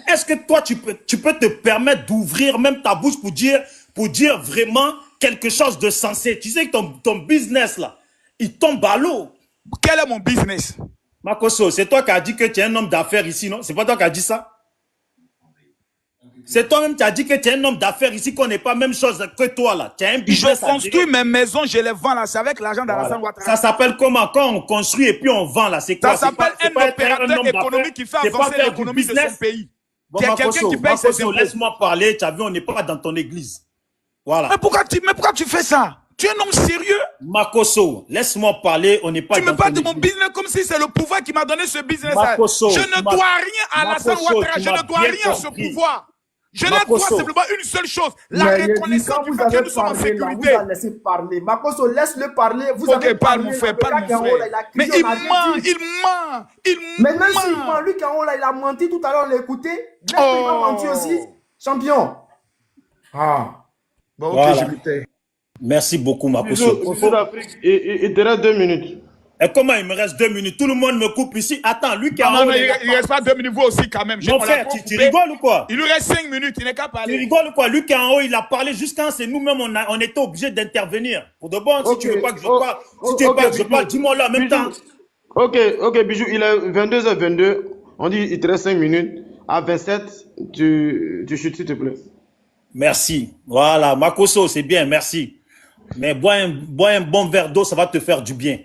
D: Est-ce que toi, tu peux te permettre d'ouvrir même ta bouche pour dire vraiment quelque chose de sensé? Tu sais que ton business, là, il tombe à l'eau.
E: Quel est mon business?
D: Makosso, c'est toi qui as dit que tu es un homme d'affaires ici, non? C'est pas toi qui as dit ça? C'est toi-même qui as dit que tu es un homme d'affaires ici, qu'on n'est pas même chose que toi, là. Tu as un business.
E: Je construis mes maisons, je les vends, là. C'est avec l'argent d'Alassane Ouattara.
D: Ça s'appelle comment? Quand on construit et puis on vend, là, c'est quoi?
E: Ça s'appelle un opérateur économique qui fait avancer l'économie de son pays.
D: Bon, quelqu'un qui paye ses impôts. Laisse-moi parler, tu as vu, on n'est pas dans ton église. Voilà.
E: Mais pourquoi tu fais ça? Tu es un homme sérieux?
D: Makosso, laisse-moi parler, on n'est pas dans ton église. Tu me parles de mon
E: business comme si c'est le pouvoir qui m'a donné ce business. Makosso, je ne dois rien à Alassane Ouattara, je ne dois rien à ce pouvoir. Je ne dois simplement une seule chose, la reconnaissance du fait que nous sommes en sécurité.
B: Vous avez laissé parler. Makosso, laisse-le parler. Vous
E: avez parlé, mon frère, parle mon frère. Mais il ment.
B: Mais même s'il ment, lui, Karola, il a menti tout à l'heure, on l'a écouté. Il a menti aussi. Champion. Ah.
D: Bon, ok, je m'étais. Merci beaucoup, Makosso.
G: Il te reste 2 minutes.
D: Et comment il me reste 2 minutes? Tout le monde me coupe ici. Attends, lui qui a...
E: Non, il ne reste pas 2 minutes, vous aussi quand même.
D: Mon frère, tu rigoles ou quoi?
E: Il lui reste 5 minutes, il n'est qu'à parler.
D: Tu rigoles ou quoi? Lui qui est en haut, il a parlé jusqu'à c'est nous-mêmes, on était obligés d'intervenir. Pour de bon, si tu veux pas que je parle, si tu veux pas que je parle, dis-moi là en même temps.
G: Ok, Bijou, il est 22h22. On dit il te reste 5 minutes. À 27, tu chutes, s'il te plaît.
D: Merci. Voilà, Makosso, c'est bien, merci. Mais bois un bon verre d'eau, ça va te faire du bien.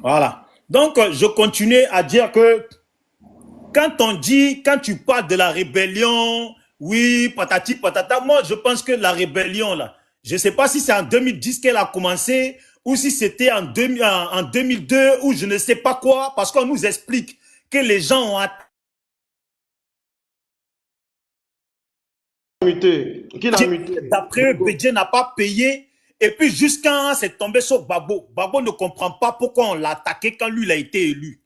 D: Voilà. Donc, je continue à dire que quand tu parles de la rébellion, oui, patati patata, moi, je pense que la rébellion, là, je ne sais pas si c'est en 2010 qu'elle a commencé ou si c'était en 2002 ou je ne sais pas quoi, parce qu'on nous explique que les gens ont
G: muté. Qui l'a muté?
D: D'après eux, Bédié n'a pas payé. Et puis jusqu'à c'est tombé sur Gbagbo. Gbagbo ne comprend pas pourquoi on l'a attaqué quand lui il a été élu.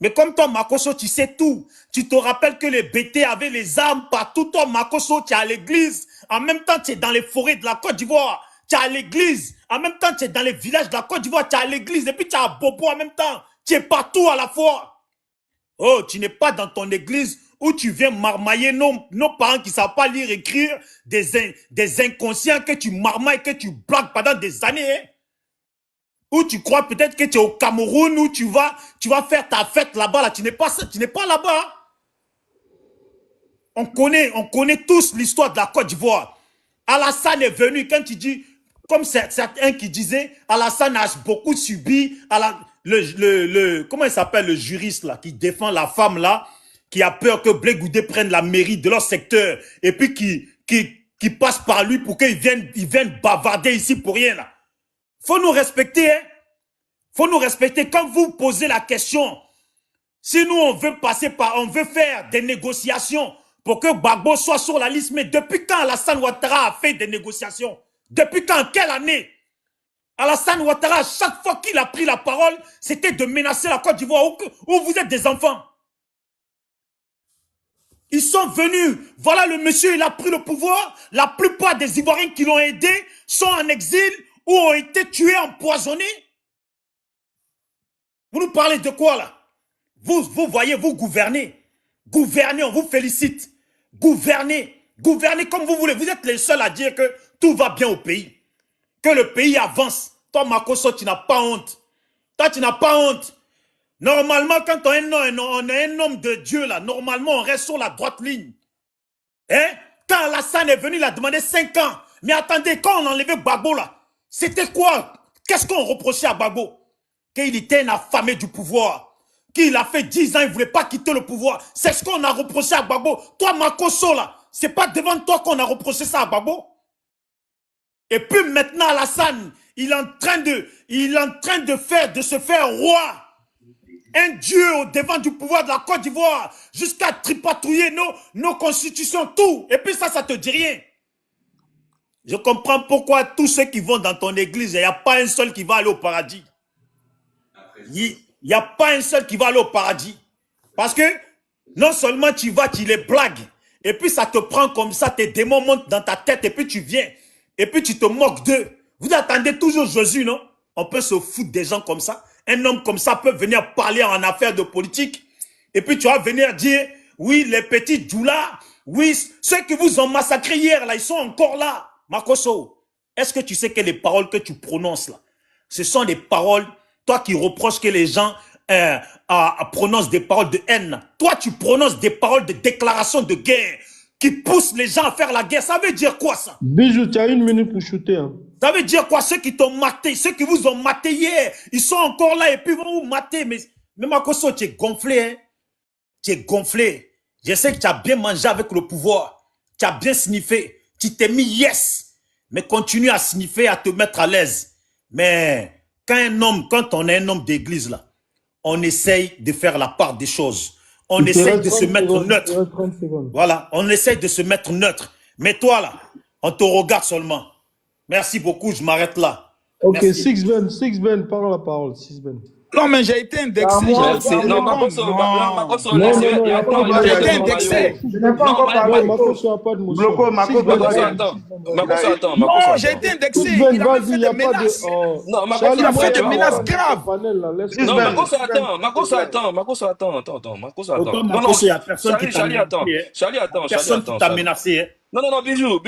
D: Mais comme toi, Makosso, tu sais tout. Tu te rappelles que les BT avaient les armes partout. Toi, Makosso, tu es à l'église. En même temps, tu es dans les forêts de la Côte d'Ivoire. Tu es à l'église. En même temps, tu es dans les villages de la Côte d'Ivoire. Tu es à l'église. Et puis tu es à Bobo en même temps. Tu es partout à la fois. Oh, tu n'es pas dans ton église où tu viens marmailler nos parents qui ne savent pas lire, écrire, des inconscients que tu marmailles, que tu blagues pendant des années. Hein? Ou tu crois peut-être que tu es au Cameroun, où tu vas faire ta fête là-bas. Là. Tu n'es pas là-bas. Hein? On connaît tous l'histoire de la Côte d'Ivoire. Alassane est venu, quand tu dis, comme certains qui disaient, Alassane a beaucoup subi, comment il s'appelle le juriste là, qui défend la femme là, qui a peur que Blé Goudé prenne la mairie de leur secteur, et puis qui passe par lui pour qu'ils viennent bavarder ici pour rien là. Faut nous respecter, hein. Faut nous respecter. Quand vous posez la question, si nous on veut faire des négociations pour que Gbagbo soit sur la liste, mais depuis quand Alassane Ouattara a fait des négociations? Depuis quand? Quelle année? Alassane Ouattara, chaque fois qu'il a pris la parole, c'était de menacer la Côte d'Ivoire, où vous êtes des enfants. Ils sont venus, voilà le monsieur, il a pris le pouvoir. La plupart des Ivoiriens qui l'ont aidé sont en exil ou ont été tués, empoisonnés. Vous nous parlez de quoi là? Vous voyez, vous gouvernez. Gouvernez, on vous félicite. Gouvernez comme vous voulez. Vous êtes les seuls à dire que tout va bien au pays. Que le pays avance. Toi, Makosso, tu n'as pas honte. Toi, tu n'as pas honte. Normalement, quand on est un homme de Dieu, là, normalement, on reste sur la droite ligne. Hein? Quand Alassane est venu, il a demandé 5 ans. Mais attendez, quand on a enlevé Gbagbo, là, c'était quoi? Qu'est-ce qu'on reprochait à Gbagbo? Qu'il était un affamé du pouvoir. Qu'il a fait 10 ans, il ne voulait pas quitter le pouvoir. C'est ce qu'on a reproché à Gbagbo. Toi, Makosso, là, c'est pas devant toi qu'on a reproché ça à Gbagbo. Et puis maintenant, Alassane, il est en train de se faire roi. Un dieu au devant du pouvoir de la Côte d'Ivoire, jusqu'à tripatouiller nos constitutions, tout. Et puis ça te dit rien. Je comprends pourquoi tous ceux qui vont dans ton église, il n'y a pas un seul qui va aller au paradis. il n'y a pas un seul qui va aller au paradis. Parce que non seulement tu vas, tu les blagues, et puis ça te prend comme ça, tes démons montent dans ta tête, et puis tu viens, et puis tu te moques d'eux. Vous attendez toujours Jésus, non? On peut se foutre des gens comme ça. Un homme comme ça peut venir parler en affaires de politique, et puis tu vas venir dire, oui, les petits djoulas, oui, ceux qui vous ont massacré hier, là, ils sont encore là. Makoso, est-ce que tu sais que les paroles que tu prononces là, ce sont des paroles, toi qui reproches que les gens prononcent des paroles de haine. Toi, tu prononces des paroles de déclaration de guerre qui poussent les gens à faire la guerre. Ça veut dire quoi, ça?
I: Bijou, tu as 1 minute pour shooter. Hein.
D: Ça veut dire quoi? Ceux qui t'ont maté, ceux qui vous ont maté hier, ils sont encore là et puis vont vous mater. Mais Makoso, tu es gonflé. Hein? Tu es gonflé. Je sais que tu as bien mangé avec le pouvoir. Tu as bien sniffé. Tu t'es mis yes. Mais continue à sniffer, à te mettre à l'aise. Mais quand on est un homme d'église, là, on essaye de faire la part des choses. On essaye de se mettre neutre. Voilà, on essaye de se mettre neutre. Mais toi, là, on te regarde seulement. Merci beaucoup, je m'arrête là.
I: Ok, Six Ben, parle la parole, Six Ben.
E: Non, mais j'ai été indexé.
C: Non, Makoso,
E: j'ai été indexé.
B: Je n'ai pas encore parlé.
I: Makoso n'a pas de motion.
B: Bloco,
C: Makoso, attends.
E: Non, j'ai été indexé.
I: Six Ben,
E: Il a
I: vas-y,
E: fait
I: il n'y a
E: des
I: pas
E: menaces.
I: de...
C: Non,
E: Il a fait des menaces graves.
C: Non, Makoso, attends.
D: Makoso, il n'y a personne qui t'a menacé.
C: Charlie, attends.
D: Personne qui t'a menacé.
C: Non, bijou.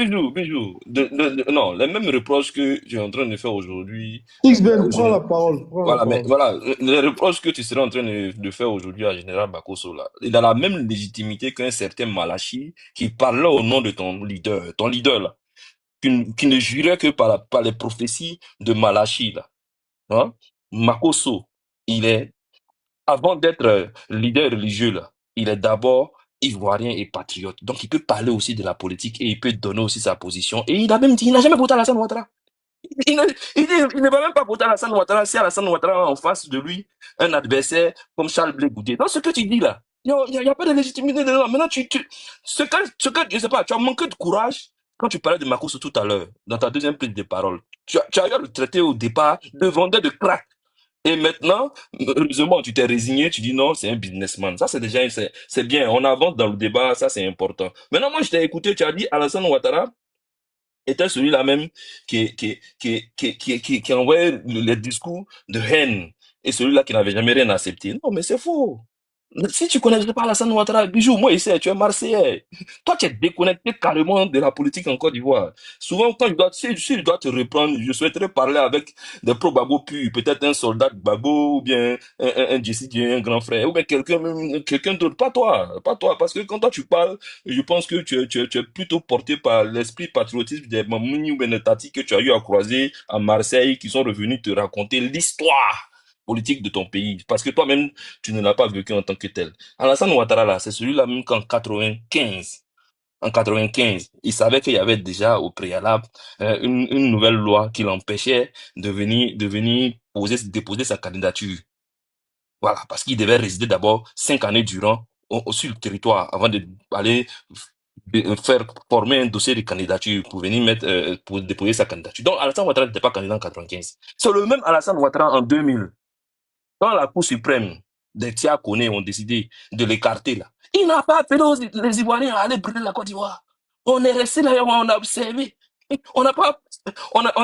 C: Non, les mêmes reproches que tu es en train de faire aujourd'hui.
I: Six Ben, prends la parole.
C: Mais voilà, les reproches que tu serais en train de faire aujourd'hui à Général Bakosso, là, il a la même légitimité qu'un certain Malachi qui parlait au nom de ton leader, là, qui ne jurait que par les prophéties de Malachi, là. Hein? Makosso, avant d'être leader religieux, là, il est d'abord ivoirien et patriote. Donc, il peut parler aussi de la politique et il peut donner aussi sa position. Et il a même dit, il n'a jamais voté Alassane Ouattara. Il ne va même pas voter Alassane Ouattara si Alassane Ouattara a en face de lui un adversaire comme Charles Blé Goudé. Dans ce que tu dis là, il n'y a pas de légitimité dedans. Maintenant, ce que, je sais pas, tu as manqué de courage quand tu parlais de Makosso tout à l'heure, dans ta deuxième prise de parole. Tu as eu à le traiter au départ de vendeur de crack. Et maintenant, heureusement, tu t'es résigné, tu dis non, c'est un businessman. Ça, c'est déjà, c'est bien. On avance dans le débat, ça, c'est important. Maintenant, moi, je t'ai écouté, tu as dit Alassane Ouattara était celui-là même qui envoyait les discours de haine et celui-là qui n'avait jamais rien accepté. Non, mais c'est faux. Si tu connais pas Alassane Ouattara, Bijou, moi, ici, tu es Marseillais. Toi, tu es déconnecté carrément de la politique en Côte d'Ivoire. Souvent, quand si je dois te reprendre, je souhaiterais parler avec des pro-Gbagbo purs, peut-être un soldat de Gbagbo, ou bien un Jesse, un grand frère, ou bien quelqu'un d'autre. Pas toi, parce que quand toi tu parles, je pense que tu es plutôt porté par l'esprit patriotisme des Mamouni ou bien des Tati que tu as eu à croiser à Marseille, qui sont revenus te raconter l'histoire politique de ton pays, parce que toi-même, tu ne l'as pas vécu en tant que tel. Alassane Ouattara, là, c'est celui-là même qu'en 95, il savait qu'il y avait déjà au préalable une nouvelle loi qui l'empêchait de venir déposer sa candidature. Voilà, parce qu'il devait résider d'abord 5 années durant sur le territoire avant d'aller faire former un dossier de candidature pour venir pour déposer sa candidature. Donc Alassane Ouattara n'était pas candidat en 95. C'est le même Alassane Ouattara en 2000. Quand la Cour suprême des Tiakonais ont décidé de l'écarter, là, il n'a pas appelé les Ivoiriens à aller brûler la Côte d'Ivoire. On est resté là, on a observé. On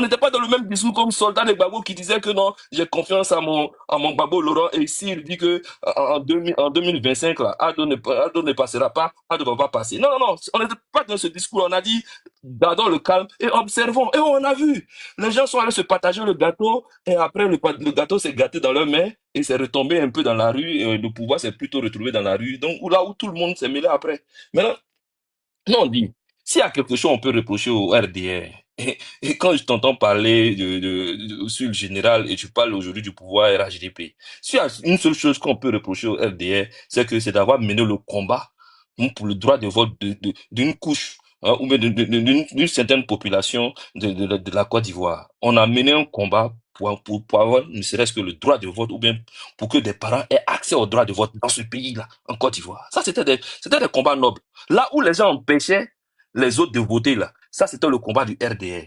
C: n'était pas dans le même discours comme soldat de Gbagbo qui disait que non, j'ai confiance à mon Gbagbo Laurent, et s'il dit que en 2025, là, Ado ne passera pas, Ado ne va pas passer. Non, on n'était pas dans ce discours. On a dit, gardons le calme et observons. Et on a vu. Les gens sont allés se partager le gâteau, et après le gâteau s'est gâté dans leurs mains et s'est retombé un peu dans la rue, et le pouvoir s'est plutôt retrouvé dans la rue. Donc là où tout le monde s'est mêlé après. Maintenant, non, on dit, s'il y a quelque chose on peut reprocher au RDR, et quand je t'entends parler sur le général et tu parles aujourd'hui du pouvoir RHDP, s'il y a une seule chose qu'on peut reprocher au RDR, c'est d'avoir mené le combat pour le droit de vote d'une couche, hein, ou bien d'une certaine population de la Côte d'Ivoire. On a mené un combat pour avoir ne serait-ce que le droit de vote, ou bien pour que des parents aient accès au droit de vote dans ce pays-là, en Côte d'Ivoire. Ça, c'était des combats nobles. Là où les gens empêchaient les autres de voter, là, ça, c'était le combat du RDR.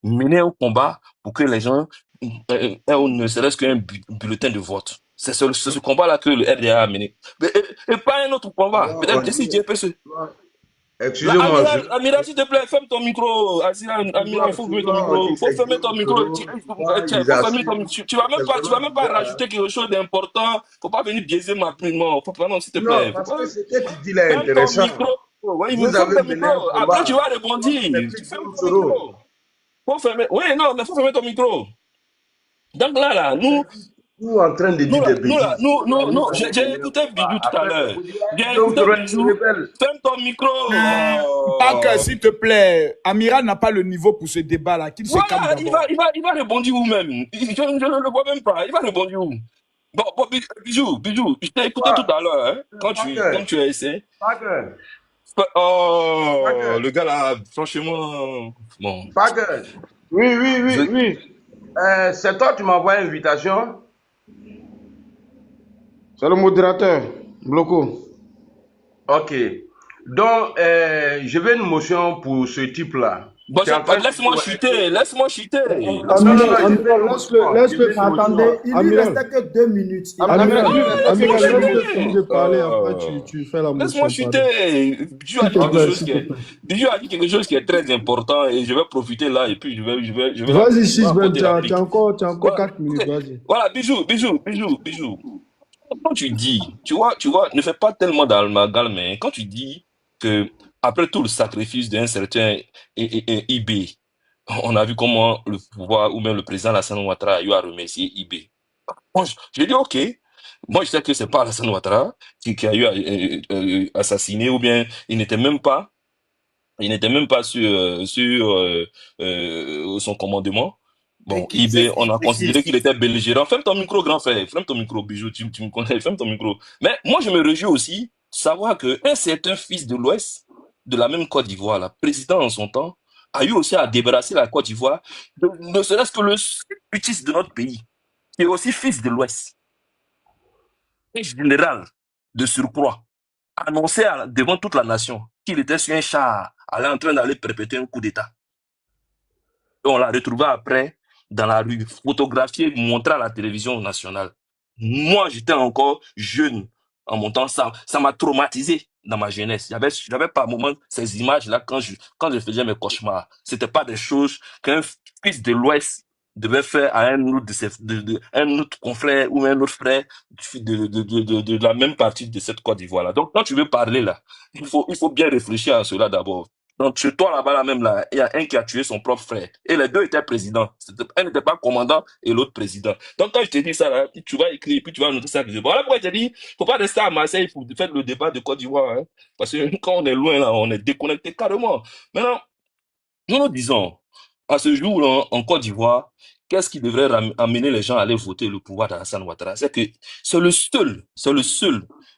C: Mener un combat pour que les gens ne serait-ce qu'un bulletin de vote. C'est ce combat-là que le RDA a mené. Et pas un autre combat.
J: Non,
C: Peut-être que si JPC.
J: excusez-moi.
C: Amiral, s'il te plaît, ferme ton micro. Amiral, il faut fermer ton micro. Faut fermer ton micro. Tu vas même pas rajouter quelque chose d'important. Faut pas venir biaiser ma prime. Faut pas, non, s'il te plaît.
J: Non, parce que ce que tu dis là est
C: Ferme ton
J: intéressant.
C: micro. Ouais,
J: Vous
C: ferme
J: avez
C: ton
J: mené un
C: micro.
J: combat.
C: Après, tu vas rebondir. Ferme ton micro. Faut fermer. Oui, non, mais faut fermer ton micro. Donc là, nous
J: en train de dire des bêtises.
C: J'ai écouté Bijou tout à l'heure. J'ai
J: donc,
C: écouté Bijou. Ferme ton micro.
E: Parker, s'il te plaît, Amiral n'a pas le niveau pour ce débat-là. Qu'il se calme
C: Voilà,
E: d'abord.
C: il va rebondir où même? Je ne le vois même pas. Il va rebondir où? Bon, Bijou, je t'ai écouté tout à l'heure, hein, quand tu as essayé.
J: Parker.
C: Oh,
J: Parker.
C: le gars là, franchement, bon.
J: Parker.
G: Oui.
J: C'est toi qui m'as envoyé l'invitation.
G: C'est le modérateur, Bloco.
J: Ok. Donc, je veux une motion pour ce type-là.
C: Bon, laisse-moi chuter.
I: Amiral, laisse-le
B: Attendez, il lui
I: Amiral.
B: restait que 2 minutes.
I: Amiral,
C: laisse-moi
I: laisse-le
C: chuter.
I: finir de parler, après tu fais la motion.
C: Laisse-moi chuter. Bijou a dit quelque chose qui est très important et je vais profiter là et puis je vais.
I: Vas-y, 6 Ben,
C: apporter la
I: tu as encore 4 minutes, vas-y.
C: Voilà, Bijou. Quand tu dis, tu vois, ne fais pas tellement d'amalgame, mais quand tu dis que après tout le sacrifice d'un certain IB, on a vu comment le pouvoir ou même le président Alassane Ouattara a eu à remercier IB. Moi, je dis ok. Moi, je sais que c'est pas Alassane Ouattara qui a eu à assassiner ou bien il n'était même pas sur son commandement. Bon, IB, on a considéré qu'il était belligérant. Ferme ton micro, grand frère. Ferme ton micro, Bijou. Tu me connais. Ferme ton micro. Mais moi, je me réjouis aussi de savoir qu'un certain fils de l'Ouest, de la même Côte d'Ivoire, la président en son temps, a eu aussi à débarrasser la Côte d'Ivoire, ne serait-ce que le fils de notre pays, qui est aussi fils de l'Ouest, et général de surcroît, annoncé devant toute la nation qu'il était sur un char, en train d'aller perpétrer un coup d'État. Et on l'a retrouvé après dans la rue, photographié, montré à la télévision nationale. Moi, j'étais encore jeune en montant ça. Ça m'a traumatisé dans ma jeunesse. J'avais par moments ces images-là quand je faisais mes cauchemars. C'était pas des choses qu'un fils de l'Ouest devait faire à un autre un autre confrère ou un autre frère de la même partie de cette Côte d'Ivoire-là. Donc, quand tu veux parler là, il faut bien réfléchir à cela d'abord. Donc, chez toi, là-bas, là même, là, il y a un qui a tué son propre frère. Et les deux étaient présidents. Un n'était pas commandant et l'autre président. Donc, quand je te dis ça, là, tu vas écrire, puis tu vas noter ça. Voilà pourquoi je te dis, faut pas rester à Marseille pour faire le débat de Côte d'Ivoire, hein. Parce que quand on est loin, là, on est déconnecté carrément. Maintenant, nous disons, à ce jour, en Côte d'Ivoire, qu'est-ce qui devrait amener les gens à aller voter le pouvoir d'Alassane Ouattara? C'est que c'est le seul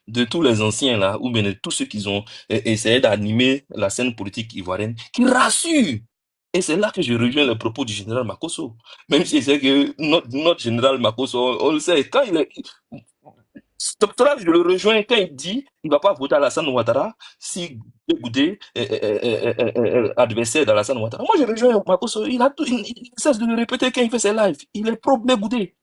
C: de tous les anciens là, ou bien de tous ceux qui ont essayé d'animer la scène politique ivoirienne, qui rassure. Et c'est là que je rejoins le propos du général Makosso. Même si c'est que notre général Makosso, on le sait, quand il est... Là, je le rejoins quand il dit qu'il ne va pas voter Alassane Ouattara si Goudé est adversaire d'Alassane Ouattara. Moi, je rejoins Makosso. Il cesse de le répéter quand il fait ses lives. Il est pro-Blé Goudé.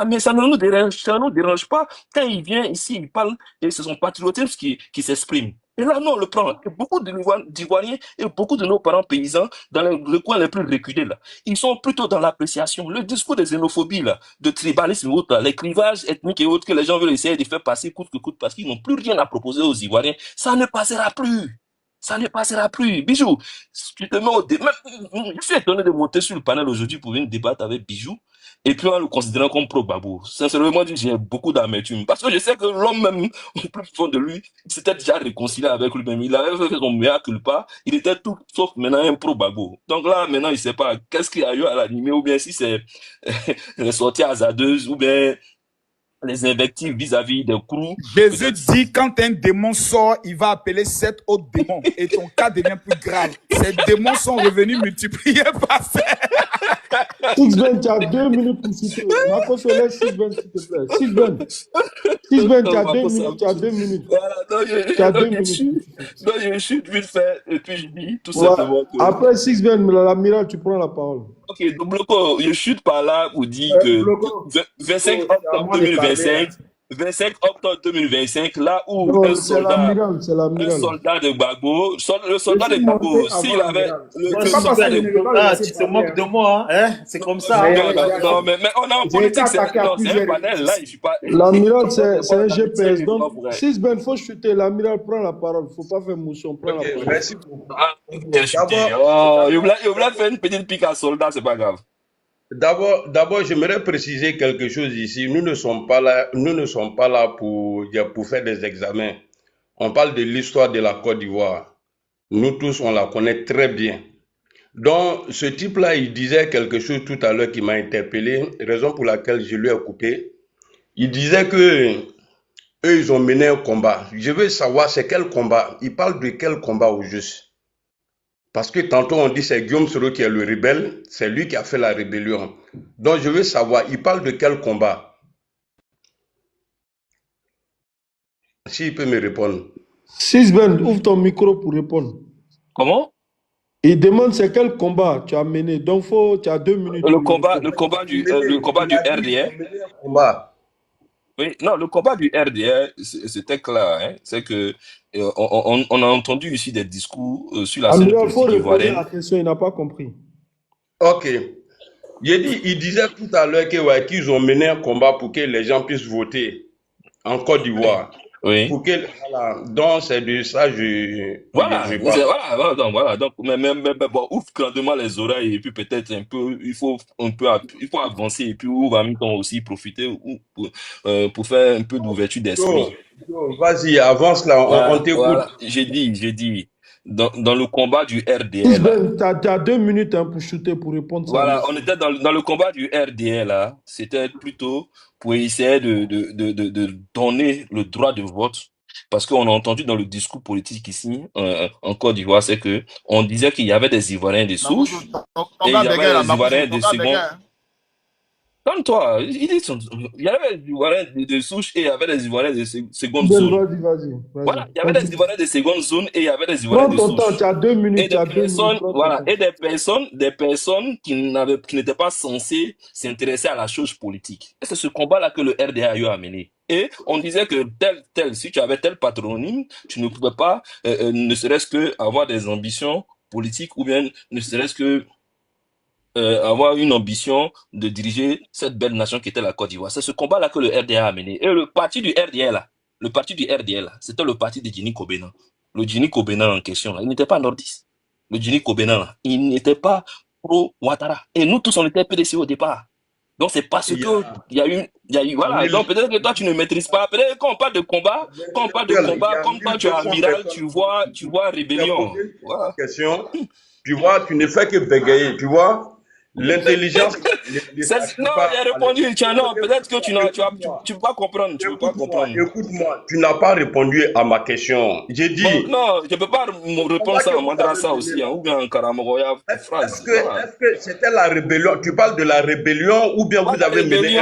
C: Mais ça ne nous dérange pas. Quand il vient ici, il parle et c'est son patriotisme qui s'exprime. Et là, non, on le prend. Et beaucoup d'Ivoiriens et beaucoup de nos parents paysans, dans le coin les plus reculés, là, ils sont plutôt dans l'appréciation. Le discours de xénophobie, là, de tribalisme et autres, les clivages ethniques et autres que les gens veulent essayer de faire passer coûte que coûte parce qu'ils n'ont plus rien à proposer aux Ivoiriens, ça ne passera plus. Ça ne passera plus. Bijou, tu te mets au débat. Je suis étonné de monter sur le panel aujourd'hui pour venir débattre avec Bijou. Et puis en le considérant comme pro-Babou. Sincèrement, j'ai beaucoup d'amertume. Parce que je sais que l'homme même, au plus fond de lui, il s'était déjà réconcilié avec lui-même. Il avait fait son mea culpa. Il était tout sauf maintenant un pro-Babou. Donc là, maintenant, il ne sait pas qu'est-ce qu'il y a eu à l'animer, ou bien si c'est les sorties hasardeuses, ou bien les invectives vis-à-vis des crews.
E: Jésus dit, quand un démon sort, il va appeler 7 autres démons. Et ton cas devient plus grave. Ces démons sont revenus multipliés par 7.
I: 6-20, tu as 2 minutes pour citer. Makoso, laisse 6-20, s'il te plaît. 6-20. 6-20, tu as 2 minutes. Tu as 2 minutes.
C: Voilà, donc
I: Tu as 2
C: je
I: minutes.
C: chute, donc je chute vite fait, et puis je dis tout
I: Ouais.
C: simplement que...
I: Après 6-20, l'amiral, tu prends la parole.
C: Ok, donc Bloco, je chute par là pour dire que
B: Bloco,
C: 25
B: c'est à
C: octobre
B: moi de parler.
C: 2025, 25 octobre 2025, là où
I: Non,
C: un
I: c'est
C: soldat
I: l'amiral, c'est
C: un
I: l'amiral.
C: soldat de Gbagbo, le
B: Je
C: soldat de
B: suis monté
C: Gbagbo, s'il
B: avant
C: avait
B: l'amiral.
C: le
B: C'est pas parce
C: soldat
B: que je
C: de
B: ne veux pas le
D: Ah,
B: laisser
D: tu te
B: parler.
D: moques de moi, hein? C'est comme ça.
B: Mais
C: non, non,
B: regarde,
C: non, mais on est en
B: j'ai été
C: politique,
B: attaqué à
C: non, c'est un
B: plusieurs
C: panel, là,
B: reprises.
C: je suis pas...
I: L'amiral, c'est un
C: Comment
I: GPS.
C: tu
I: Donc,
C: vois, frère?
I: 6-20, il faut chuter. L'amiral prend la parole. Il ne faut pas faire motion. Prends la
J: Ok,
I: parole.
J: merci beaucoup.
C: Ah, il a chuté.
J: D'abord,
C: Oh, il voulait faire une petite pique à soldat, c'est pas grave.
J: D'abord, j'aimerais préciser quelque chose ici. Nous ne sommes pas là pour faire des examens. On parle de l'histoire de la Côte d'Ivoire. Nous tous, on la connaît très bien. Donc, ce type-là, il disait quelque chose tout à l'heure qui m'a interpellé, raison pour laquelle je lui ai coupé. Il disait que eux, ils ont mené un combat. Je veux savoir c'est quel combat. Il parle de quel combat au juste? Parce que tantôt on dit c'est Guillaume Soro qui est le rebelle, c'est lui qui a fait la rébellion. Donc je veux savoir, il parle de quel combat? S'il peut me répondre.
I: 6-20, ouvre ton micro pour répondre.
C: Comment?
I: Il demande c'est quel combat tu as mené. Donc, tu as 2 minutes.
C: Le combat du RDR.
J: Combat.
C: Oui, non, le combat du RDR, c'était clair. Hein. C'est que on a entendu ici des discours sur la scène
I: Amiral, il faut
C: politique
I: répondre à
C: ivoirienne.
I: la question, il n'a pas compris.
J: Ok. Il disait tout à l'heure qu'ils ont mené un combat pour que les gens puissent voter en Côte d'Ivoire.
C: Oui.
J: Pour que, voilà. Donc, c'est de ça
C: Voilà,
J: je parle.
C: voilà, donc, mais bon, ouvre grandement les oreilles et puis peut-être un peu, il faut avancer et puis ouvre en même temps aussi profiter pour faire un peu d'ouverture d'esprit.
J: Vas-y, avance là, on t'écoute.
C: Voilà, j'ai dit, dans le combat du RDL.
I: Tu as 2 minutes pour shooter, pour répondre.
C: Voilà, on était dans le combat du RDL là. C'était plutôt pour essayer de donner le droit de vote. Parce qu'on a entendu dans le discours politique ici, en Côte d'Ivoire, c'est que on disait qu'il y avait des Ivoiriens de souche et il y avait des Ivoiriens de seconde. Calme-toi, il y avait des Ivoiriens de souche et il y avait des Ivoiriens de seconde zone.
I: Vas-y.
C: Voilà, il y avait des Ivoiriens de seconde zone et il y avait des Ivoiriens de souche.
I: Prends ton temps, tu as 2 minutes.
C: Et des personnes qui n'étaient pas censées s'intéresser à la chose politique. Et c'est ce combat-là que le RDA a eu à mener. Et on disait que si tu avais tel patronyme, tu ne pouvais pas, ne serait-ce que avoir des ambitions politiques ou bien ne serait-ce que avoir une ambition de diriger cette belle nation qui était la Côte d'Ivoire. C'est ce combat-là que le RDA a mené. Et le parti du RDA là, c'était le parti de Djini Kobena. Le Djini Kobena en question là, il n'était pas nordiste. Le Djini Kobena là, il n'était pas pro-Ouattara. Et nous tous on était PDC au départ. Donc c'est parce que il y a eu voilà. Donc peut-être que toi tu ne maîtrises pas. Peut-être quand on parle de combat, comme toi tu es amiral, tu vois rébellion. Voilà.
J: Question. Tu vois, tu ne fais que bégayer, tu vois. L'intelligence.
C: Non, il a répondu. Non, peut-être que tu peux pas comprendre.
J: Écoute-moi, tu n'as pas répondu à ma question. J'ai dit.
C: Bon, non, je peux pas répondre ça en madrasa aussi, hein, ou bien en karamoroya phrase.
J: Est-ce que c'était la rébellion? Tu parles de la rébellion ou bien vous avez mené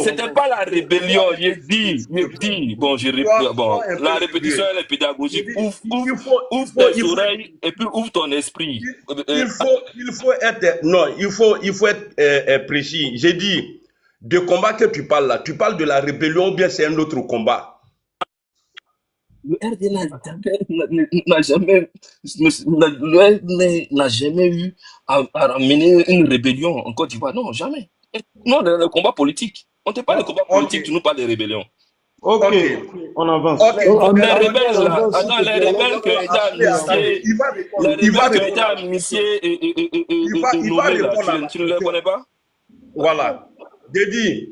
C: C'était pas la rébellion, j'ai dit. Bon, je répète. Bon, la répétition elle est pédagogique. Ouvre tes oreilles et puis ouvre ton esprit.
J: Il faut être précis. J'ai dit, de combat que tu parles là, tu parles de la rébellion ou bien c'est un autre combat?
C: Le RD n'a jamais eu à mener une rébellion en Côte d'Ivoire. Non, jamais. Non, le combat politique. On ne parle pas de combat politique, tu nous parles de rébellion.
G: Ok, on avance.
C: Les rebelles là, les rebelles qui ont été amnistiés et nommés là, tu ne les connais pas?
J: Voilà. J'ai dit,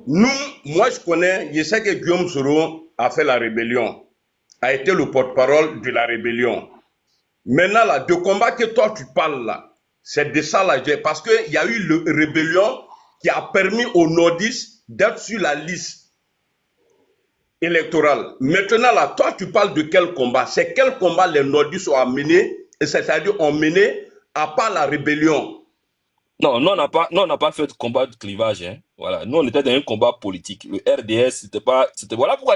J: moi je connais, je sais que Guillaume Soro a fait la rébellion, a été le porte-parole de la rébellion. Maintenant là, de combat que toi tu parles là, c'est de ça là, parce qu'il y a eu la rébellion qui a permis aux nordistes d'être sur la liste. électorale. Maintenant, là, toi, tu parles de quel combat? C'est quel combat les nordistes ont mené, c'est-à-dire ont mené à part la rébellion?
C: Non, nous, on n'a pas fait de combat de clivage, hein. Voilà. Nous, on était dans un combat politique. Le RDS, voilà pourquoi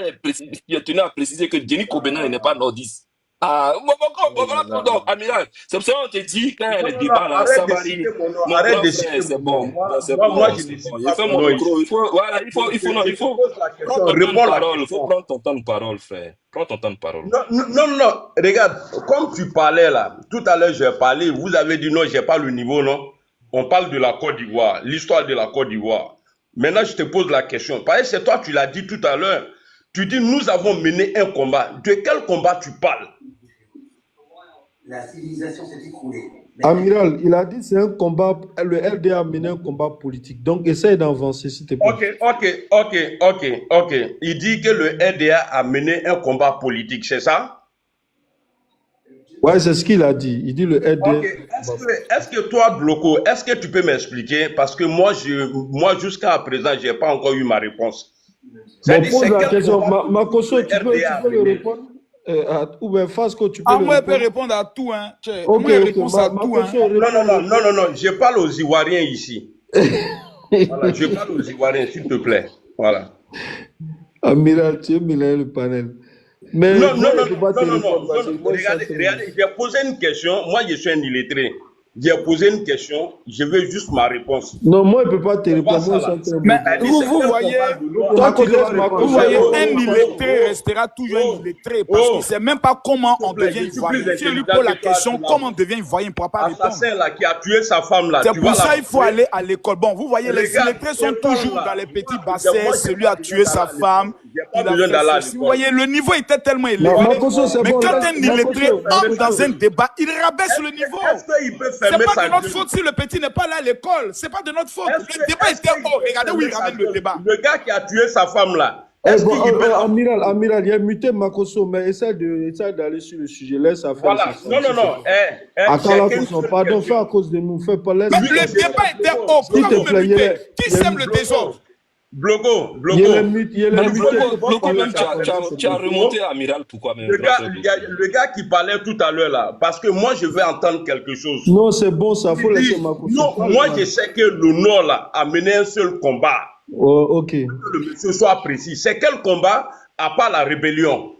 C: il a tenu à préciser que Denis Kobena n'est pas nordiste. Ah, donc, amiral, c'est pour ça qu'on te dit, quand il y a les débats là, ça va aller. Mon
J: Arrête
C: grand
J: de
C: frère,
J: citer
C: c'est
J: mon nom.
C: bon. C'est
J: Moi,
C: bon,
J: je
C: c'est
J: ne dis
C: bon. Il
J: pas
C: fait
J: son
C: mon
J: nom
C: micro.
J: ici.
C: Il faut prendre ton temps de parole. Il faut prendre ton temps de parole, frère. Prends ton temps de parole.
J: Non, regarde, comme tu parlais là, tout à l'heure j'ai parlé, vous avez dit non, j'ai pas le niveau, non? On parle de la Côte d'Ivoire, l'histoire de la Côte d'Ivoire. Maintenant, je te pose la question. Parce que c'est toi, tu l'as dit tout à l'heure. Tu dis, nous avons mené un combat. De quel combat tu parles?
K: La civilisation s'est écroulée.
I: Amiral, il a dit c'est un combat, le RDA a mené un combat politique. Donc, essaye d'avancer, s'il te plaît.
J: Ok. Il dit que le RDA a mené un combat politique, c'est ça?
I: Ouais, c'est ce qu'il a dit. Il dit le RDA.
J: Ok. Est-ce que toi, Bloco, est-ce que tu peux m'expliquer? Parce que moi jusqu'à présent, je n'ai pas encore eu ma réponse.
I: Bon, pose la question. Makoso, tu peux le répondre? Ou bien Fasco, tu peux le
E: moi,
I: répondre?
E: je peux répondre à tout. Hein.
I: Ok,
E: Moi, je réponds à tout. Hein.
J: Non. Je parle aux Ivoiriens ici. Voilà, je parle aux Ivoiriens, s'il te plaît. Voilà.
I: Amiral, tu es mélangé le panel. Mais
J: non. Regardez, j'ai posé une question. Moi, je suis un illettré. J'ai posé une question. Je veux juste ma réponse.
I: Non, moi, je ne peux pas te répondre.
E: Mais vous voyez, vous voyez, un illettré restera toujours un illettré parce qu'il ne sait même pas comment on devient ivoirien. Si on lui pose la question, comment on devient ivoirien, il ne pourra pas répondre.
J: L'assassin là qui a tué sa femme là.
E: C'est pour ça qu'il faut aller à l'école. Bon, vous voyez, les illettrés sont toujours dans les petits bassins. Celui a tué sa femme. Vous voyez, le niveau était tellement élevé. Mais quand un illettré entre dans un débat, il rabaisse le niveau. C'est pas de notre faute si le petit n'est pas là à l'école. C'est pas de notre faute. Le débat était haut. Regardez où il ramène le débat.
J: Le gars qui a tué sa femme là.
I: Amiral, il a muté Makoso, mais essaie d'aller sur le sujet. Laisse à faire.
J: Voilà. Non.
I: Attends là, pardon, fais à cause de nous. Fais pas laisse.
E: Mais le débat était haut. Pourquoi vous me mutez? Qui sème le désordre?
J: Bloco.
C: Bloco, même tu as remonté à Amiral, pourquoi même?
J: Le gars qui parlait tout à l'heure là, parce que moi je veux entendre quelque chose.
I: Non, c'est bon, ça faut laisser Makoso.
J: Non, moi je sais que le Nord là a mené un seul combat.
I: Oh, ok. Que
J: le monsieur soit précis. C'est quel combat à part la rébellion?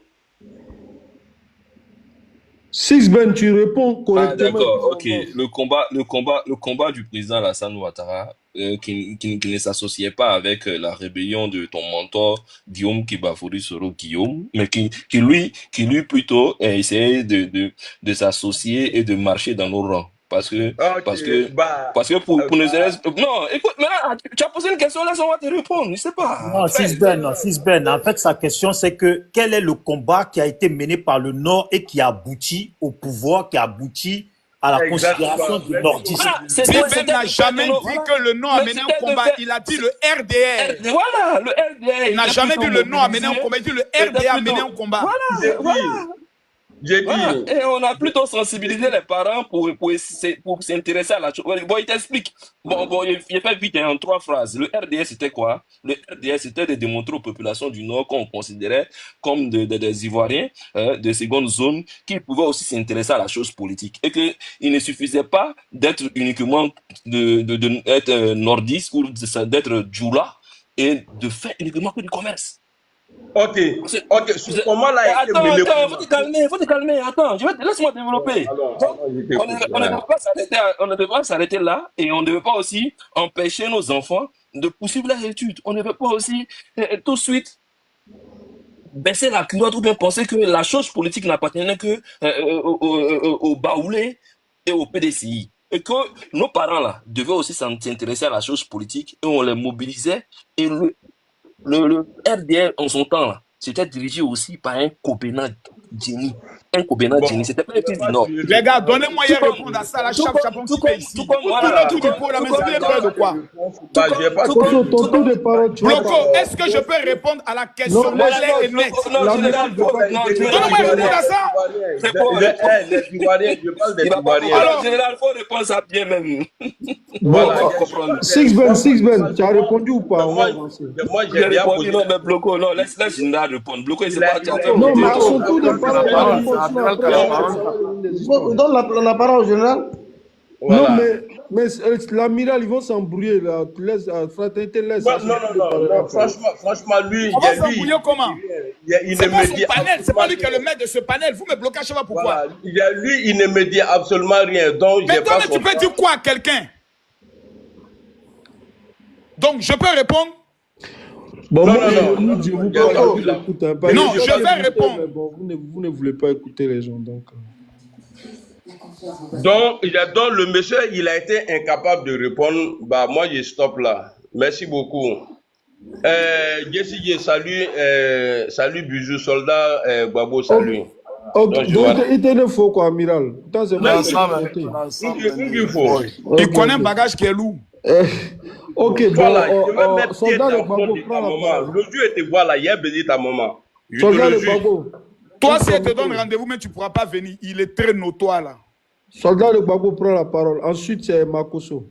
I: Sixben, tu réponds correctement.
C: D'accord, ok. Le combat du président Alassane Ouattara, qui ne s'associait pas avec la rébellion de ton mentor Guillaume Kibafouri Soro Guillaume, mais qui lui plutôt essayait de s'associer et de marcher dans nos rangs. Parce que pour nous non, écoute, maintenant, tu as posé une question, là, on va te répondre, je sais pas.
D: Non, Sixben, en fait, sa question, c'est que quel est le combat qui a été mené par le Nord et qui a abouti au pouvoir, qui a abouti à la considération du nordiste.
E: Sixben n'a jamais dit que le Nord a mené un combat, il a dit le RDR.
C: Voilà, le RDR.
E: Il n'a jamais dit le Nord a mené un combat, il dit le RDR a mené un combat.
C: Voilà. Et on a plutôt sensibilisé les parents pour s'intéresser à la chose. Bon, il t'explique. Bon, il fait vite en 3 phrases. Le RDS, c'était quoi? Le RDS, c'était de démontrer aux populations du Nord qu'on considérait comme des Ivoiriens de seconde zone qui pouvaient aussi s'intéresser à la chose politique. Et qu'il ne suffisait pas d'être uniquement d'être nordiste ou d'être djoula et de faire uniquement que du commerce.
J: Ok. Ce moment-là,
C: attends, faut te calmer. Attends, laisse-moi développer. On ne devait pas s'arrêter là et on ne devait pas aussi empêcher nos enfants de poursuivre leurs études. On ne devait pas aussi tout de suite baisser la culotte ou bien penser que la chose politique n'appartenait que au Baoulé et au PDCI. Et que nos parents là devaient aussi s'intéresser à la chose politique et on les mobilisait. Et le RDR, en son temps, là, c'était dirigé aussi par un Copenhague Jenny. Un Kobena Jenny, c'était pas un fils du Nord.
E: Les gars, donnez-moi à répondre à ça, la chape chapon qui paye ici.
C: Tout comme
E: Tout
C: voilà.
E: le monde dit pour la maison, vous avez peur de quoi?
I: Ton tour de parole, tu
E: Bloco, est-ce que je peux répondre à la question
I: Non,
E: claire et nette?
C: Général,
E: Donnez-moi à répondre à ça.
J: Les Ivoiriens, je parle des Ivoiriens.
C: Alors, général, il faut répondre ça bien même.
J: Voilà.
I: Six Ben, tu as répondu ou pas? On va avancer.
J: Moi,
C: J'ai
J: j'ai bien
C: répondu,
J: posé.
C: non, mais Bloco, non, laisse Général répondre. Bloco, il s'est pas
I: Non, mais à son tour de parole, il
B: parole,
I: répond
B: c'est
I: sinon
B: Abdel
I: après,
B: qui a la
I: on va
B: parole.
I: faire des
G: On
I: histoires.
G: donne la parole au général.
I: Non, mais l'amiral, ils vont s'embrouiller là. Tu laisses, fraternité, laisse.
J: Non, franchement, lui,
E: On va s'embrouiller comment?
J: il
E: C'est
J: ne
E: pas
J: me
E: son
J: dit
E: panel, c'est pas lui qui est le
J: absolument
E: maître de ce panel. Vous me bloquez, je sais pas pourquoi.
J: voilà. Lui, il ne me dit absolument rien. Donc,
E: Mais
J: j'ai
E: toi,
J: pas
E: tu peux dire quoi à quelqu'un? Donc, je peux répondre?
I: Bon,
J: Non,
I: moi,
J: non,
I: nous
J: non,
I: disons,
J: non,
I: vous
J: non,
I: parlez,
J: non,
I: vous
J: non.
I: écoutez un peu.
E: Non,
I: Allez,
E: je vais
I: écoutez,
E: répondre.
I: mais bon, vous ne voulez pas écouter les gens, donc.
J: Donc, le monsieur, il a été incapable de répondre. Bah, moi, je stoppe là. Merci beaucoup. Jessie, salut, bisous, soldat, Babo, salut.
I: Ok,
J: Donc,
I: donc il te faut quoi, amiral? Putain, c'est moi qui
J: il faut.
E: Il connaît un bagage qui est lourd.
I: Ok,
J: Voilà, je vais
I: bon,
J: mettre
I: soldat
J: pied
I: de
J: dans
I: Babo,
J: de ta
I: prends la
J: maman.
I: parole.
J: Le Dieu était voilà, il a béni ta maman. Je te
I: Soldat
J: le
I: de
J: jure.
I: Babo.
E: Toi, si elle te donne rendez-vous, mais tu ne pourras pas venir. Il est très notoire là.
I: Soldat de Babo prend la parole. Ensuite, c'est Makoso.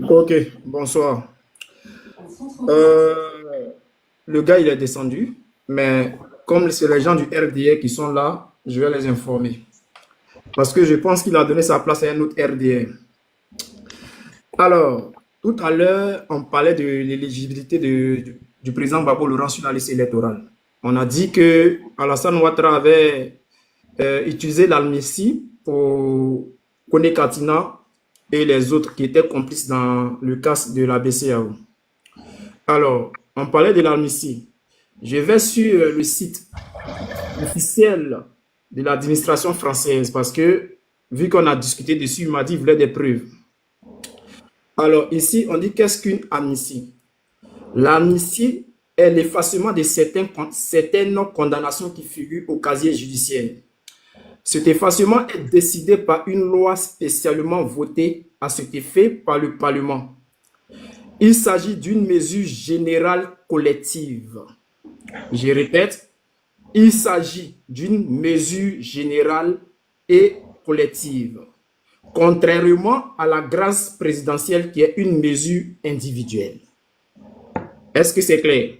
B: Ok, bonsoir. Le gars, il est descendu, mais comme c'est les gens du RDA qui sont là, je vais les informer. Parce que je pense qu'il a donné sa place à un autre RDA. Alors, tout à l'heure, on parlait de l'éligibilité du président Babo Laurent sur la liste électorale. On a dit que Alassane Ouattara avait utilisé l'amnistie pour Kone Katina et les autres qui étaient complices dans le cas de la BCEAO. Alors, on parlait de l'amnistie. Je vais sur le site officiel de l'administration française parce que, vu qu'on a discuté dessus, il m'a dit qu'il voulait des preuves. Alors, ici, on dit qu'est-ce qu'une amnistie? L'amnistie est l'effacement de certaines condamnations qui figurent au casier judiciaire. Cet effacement est décidé par une loi spécialement votée à cet effet par le Parlement. Il s'agit d'une mesure générale collective. Je répète, il s'agit d'une mesure générale et collective, contrairement à la grâce présidentielle qui est une mesure individuelle. Est-ce que c'est clair?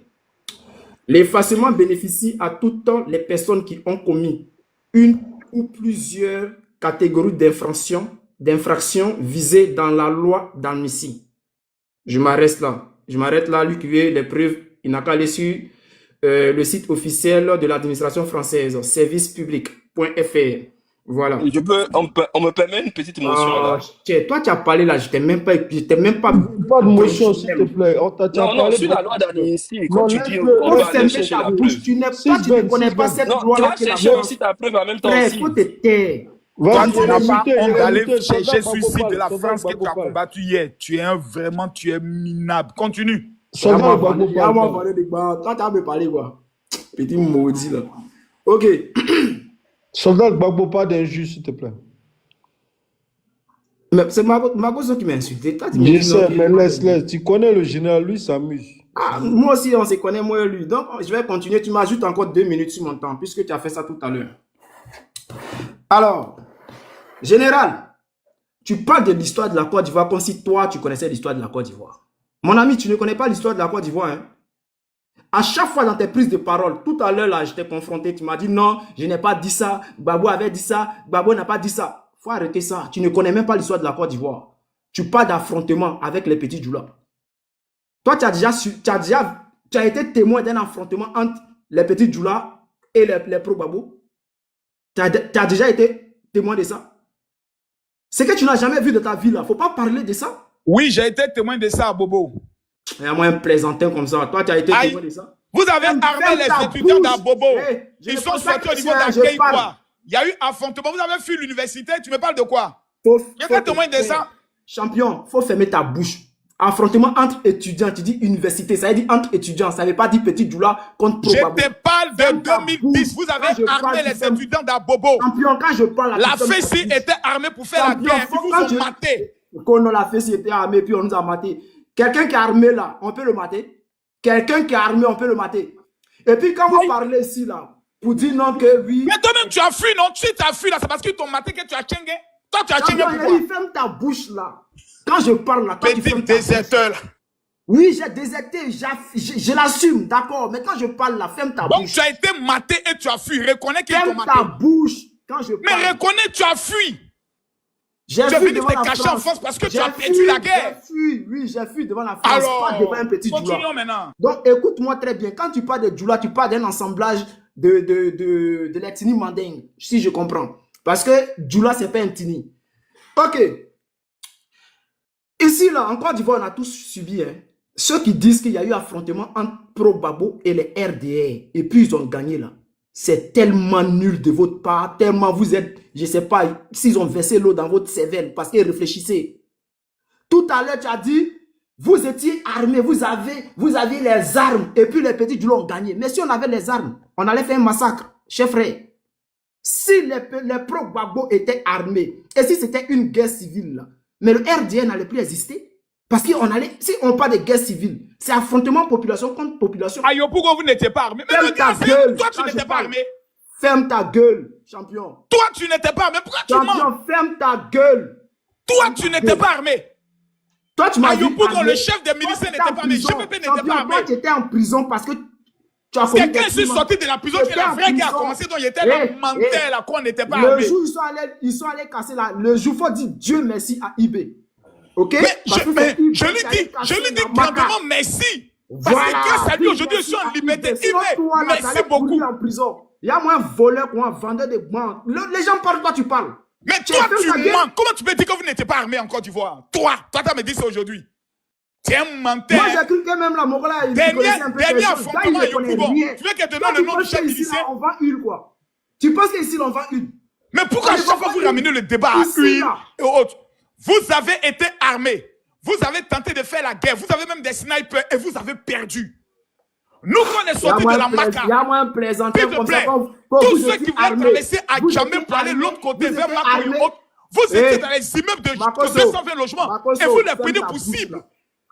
B: L'effacement bénéficie à toutes les personnes qui ont commis une ou plusieurs catégories d'infractions visées dans la loi d'amnistie. Je m'arrête là. Lui qui veut les preuves, il n'a qu'à aller sur le site officiel de l'administration française, servicepublic.fr. Voilà.
C: On me permet une petite motion là.
B: Toi, tu as parlé là, je t'ai même pas.
I: Pas de motion, s'il te plaît.
C: Non, sur la loi d'amnistie, quand tu dis
B: on va chercher ta bouche. Tu ne connais pas cette loi-là.
C: Tu vas chercher aussi ta preuve en même temps.
B: Il faut te taire.
E: Toi, tu n'as pas honte d'aller chercher suicide de la France que tu as combattu hier. Tu es minable. Continue.
B: Quand tu as me parlé, quoi. Petit maudit, là. Ok.
I: Soldat Gbagbo, pas d'injure, s'il te plaît.
B: Mais c'est Makoso qui m'a insulté.
I: Je sais, mais laisse. Tu connais le général, lui s'amuse.
B: Ah, moi aussi, on se connaît, moi et lui. Donc, je vais continuer. Tu m'ajoutes encore 2 minutes sur mon temps, puisque tu as fait ça tout à l'heure. Alors, général, tu parles de l'histoire de la Côte d'Ivoire comme si toi, tu connaissais l'histoire de la Côte d'Ivoire. Mon ami, tu ne connais pas l'histoire de la Côte d'Ivoire, hein? À chaque fois dans tes prises de parole, tout à l'heure, là, je t'ai confronté, tu m'as dit non, je n'ai pas dit ça, Gbagbo avait dit ça, Gbagbo n'a pas dit ça. Faut arrêter ça. Tu ne connais même pas l'histoire de la Côte d'Ivoire. Tu parles d'affrontement avec les petits Djoula. Toi, tu as été témoin d'un affrontement entre les petits Djoula et les pro-Gbagbo. Tu as déjà été témoin de ça. C'est que tu n'as jamais vu de ta vie, là. Faut pas parler de ça.
E: Oui, j'ai été témoin de ça, Bobo.
B: Il y a moins un plaisantin comme ça. Toi, tu as été témoin de ça.
E: Vous avez armé les étudiants d'Abobo. Ils sont sortis au niveau d'accueil, quoi. Il y a eu affrontement. Vous avez fui l'université. Tu me parles de quoi? Tu es témoin de ça?
B: Champion, faut fermer ta bouche. Affrontement entre étudiants, tu dis université, ça veut dire entre étudiants, ça ne veut pas dire petit Djoula contre Pro
E: Je
B: Gbagbo.
E: te parle de 2010. Vous avez armé les étudiants d'Abobo.
B: Champion, quand je parle
E: La FESI était armée pour faire la guerre. Ils vous ont maté.
B: Quand la FESI était armée, puis on nous a maté. Quelqu'un qui est armé là, on peut le mater. Quelqu'un qui est armé, on peut le mater. Et puis quand vous parlez ici là, pour dire non que oui.
E: Mais toi-même tu as fui, non? Tu as fui là, c'est parce qu'ils t'ont maté que tu as tchengué. Toi tu as tchengué pourquoi?
B: Ferme ta bouche là. Quand je parle là,
E: petit déserteur.
B: Oui, j'ai déserté, je l'assume, d'accord. Mais quand je parle là, ferme ta bouche.
E: Donc tu as été maté et tu as fui. Reconnais qu'ils t'ont maté.
B: Ferme ta bouche quand je parle.
E: Mais reconnais, tu as fui.
B: Tu es
E: venu te cacher en France parce que tu as perdu la guerre.
B: Oui, j'ai fui devant la France, pas devant un petit Djoula.
E: Continuons maintenant.
B: Donc écoute-moi très bien. Quand tu parles de Djoula, tu parles d'un assemblage de l'ethnie mandingue, si je comprends. Parce que Djoula, c'est pas un ethnie. Ok. Ici, là, en Côte d'Ivoire, on a tous subi. Hein. Ceux qui disent qu'il y a eu affrontement entre Pro Gbagbo et les RDR, et puis ils ont gagné là. C'est tellement nul de votre part, tellement vous êtes, je sais pas, s'ils ont versé l'eau dans votre cervelle, parce qu'ils réfléchissaient. Tout à l'heure, tu as dit, vous étiez armés, vous aviez les armes, et puis les petits Djoula ont gagné. Mais si on avait les armes, on allait faire un massacre, chef frère. Si les Pro Gbagbo étaient armés, et si c'était une guerre civile, là, mais le RDR n'allait plus exister. Parce qu'on allait, si on parle de guerre civile, c'est affrontement population contre population.
E: Ayo, pourquoi vous n'étiez pas armé?
B: Ferme ta gueule.
E: Toi, tu n'étais pas armé.
B: Ferme ta gueule, champion.
E: Toi, tu n'étais pas armé. Pourquoi tu mens?
B: Champion, ferme ta gueule.
E: Toi, tu n'étais pas armé.
B: Toi, tu m'as dit.
E: Ayo, pourquoi le chef des miliciens n'était pas armé? GPP n'était pas armé.
B: Toi, tu étais en prison parce que tu as
E: commis des crimes. Quelqu'un est sorti de la prison, c'est la vraie qui a commencé, donc il était là, mentait là, qu'on n'était pas armé.
B: Le jour, ils sont allés casser là. Le jour, il faut dire Dieu merci à IB. Ok?
E: Mais je lui dis grandement merci. Parce que grâce à lui, aujourd'hui, je suis en liberté. Merci beaucoup.
B: En prison. Il y a moins voleur, moins vendeur de banques. Les gens parlent, toi tu parles.
E: Mais toi, tu mens. Comment tu peux dire que vous n'étiez pas armé en Côte d'Ivoire? Toi, tu as me dit ça aujourd'hui. Tu es un menteur.
B: Moi, j'ai cru que même la Mongola, il connaissait un peu de choses.
E: Affrontement, tu veux qu'elle te donne le nom du chef militaire?
B: On vend une, quoi. Tu penses qu'ici, on vend une?
E: Mais pourquoi à chaque fois vous ramenez le débat à une et autres? Vous avez été armés. Vous avez tenté de faire la guerre. Vous avez même des snipers et vous avez perdu. Nous, on est sortis de la Maca.
B: Il y a moins plaisanter
E: comme ça. Tous ceux qui voulaient traverser à jamais pour aller de l'autre côté vers Maca et autres, vous étiez dans les immeubles de 220 logements et vous les prenez pour cible.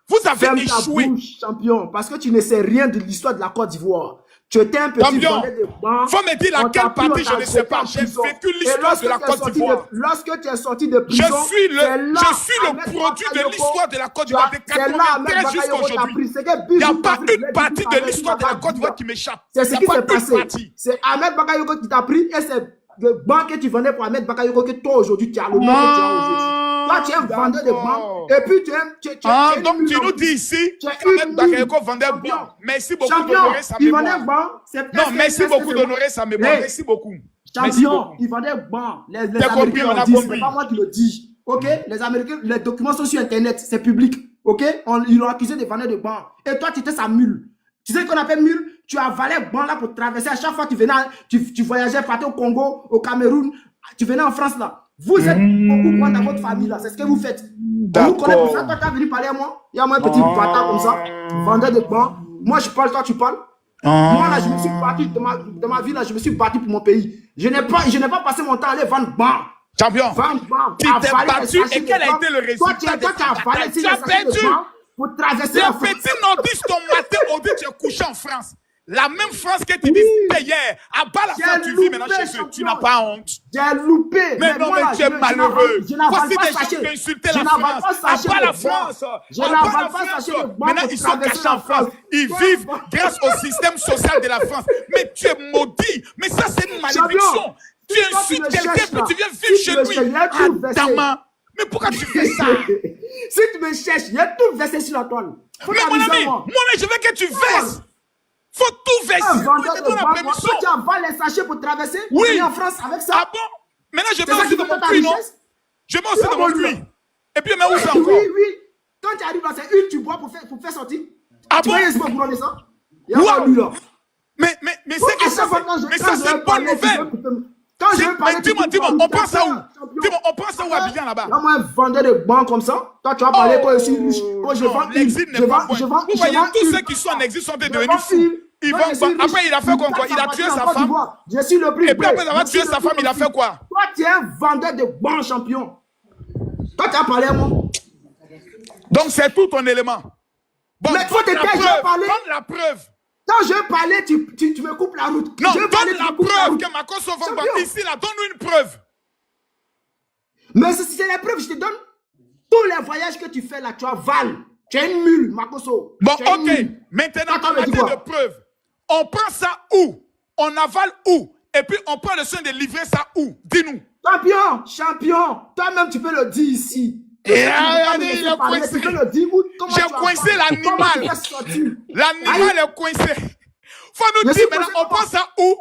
E: Vous avez échoué.
B: Champion, parce que tu ne sais rien de l'histoire de la Côte d'Ivoire. Tu étais un petit bonnet de banc.
E: Faut me dire laquelle partie, je ne sais pas. J'ai vécu l'histoire de la Côte d'Ivoire.
B: Lorsque tu es sorti de prison,
E: je suis le produit de l'histoire de la Côte d'Ivoire de 93 jusqu'à aujourd'hui. Il n'y a pas une partie de l'histoire de la Côte d'Ivoire qui m'échappe.
B: C'est ce qui s'est passé. C'est Ahmed Bakayoko qui t'a pris et c'est le banc que tu vendais pour Ahmed Bakayoko que toi aujourd'hui tu as le nom que tu as aujourd'hui. Toi, tu es un vendeur de banques. Et puis,
E: donc, tu nous dis ici qu'Ahmed Bakayoko vendait banc. Merci beaucoup d'honorer sa mémoire. Non, merci beaucoup d'honorer sa mémoire. Merci beaucoup.
B: Champion, il vendait banc. Les Américains l'ont dit, c'est pas moi qui le dis. Ok? Les Américains, les documents sont sur Internet, c'est public. Ok? Ils l'ont accusé de vendre de banc. Et toi, tu étais sa mule. Tu sais ce qu'on appelle mule? Tu avalais banc là pour traverser. À chaque fois que tu venais, tu voyageais, partais au Congo, au Cameroun, tu venais en France là. Vous êtes beaucoup moins dans votre famille là, c'est ce que vous faites. On vous connaît pour ça, toi tu as venu parler à moi. Il y a moi un petit bâtard comme ça, vendeur de bancs. Moi je parle, toi tu parles. Moi là je me suis battu de ma vie là, je me suis battu pour mon pays. Je n'ai pas passé mon temps à aller vendre bancs.
E: Champion, tu t'es battu et quel a été le résultat de ça? Tu as perdu.
B: Pour traverser la France.
E: Les petits nordistes t'ont maté aujourd'hui, tu es couché en France. La même France que tu dis hier, à bas la France, tu vis maintenant chez eux. Tu n'as pas honte.
B: J'ai loupé.
E: Mais non, mais tu es malheureux. Voici des gens qui ont insulté la France. À bas la France. Maintenant, ils sont cachés en France. Ils vivent grâce au système social de la France. Mais tu es maudit. Mais ça, c'est une malédiction. Tu insultes quelqu'un, puis tu viens vivre chez lui. Adama. Mais pourquoi tu fais ça?
B: Si tu me cherches, il y a tout versé sur la toile.
E: Mais mon ami, je veux que tu verses. Faut tout verser.
B: Tu avales les sachets pour traverser?
E: Oui.
B: En France avec ça?
E: Ah bon? Maintenant, je mets aussi dans mon puits, non? Je mets aussi dans mon puits. Et puis, mais où ça encore?
B: Oui. Quand tu arrives là, c'est une, tu bois pour faire sortir.
E: Ah bon?
B: Tu vois, pour ça? Il y a lui là.
E: Mais ça, c'est une bonne nouvelle.
B: Quand je vais parler,
E: dis-moi, on prend ça où? Dis-moi, on prend ça où Abidjan là-bas?
B: Là, moi, un vendeur de bancs comme ça. Toi, tu vas parler quand je suis riche. Quand je vends
E: l'exil n'est pas bon. Vous voyez, tous ceux qui sont en exil sont devenus fous. Ils vont, après, il a fait quoi? Il a tué sa femme.
B: Je suis le plus.
E: Et puis après avoir tué sa femme, il a fait quoi?
B: Toi, tu es un vendeur de bancs champion. Toi, tu as parlé à moi.
E: Donc, c'est tout ton élément. Bon,
B: mais faut te taire, je vais parler.
E: Donne la preuve.
B: Quand je vais parler, tu me coupes la route.
E: Non,
B: je
E: donne
B: parler,
E: la preuve que Makosso va ici, là, donne-nous une preuve.
B: Mais si c'est la preuve, je te donne tous les voyages que tu fais là, tu avales. Tu es une mule, Makosso.
E: Bon, ok. Maintenant, en matière de preuve, on prend ça où? On avale où? Et puis, on prend le soin de livrer ça où? Dis-nous.
B: Champion. Toi-même, tu peux le dire ici.
E: J'ai coincé l'animal. L'animal est coincé. Faut nous dire maintenant, on prend ça où?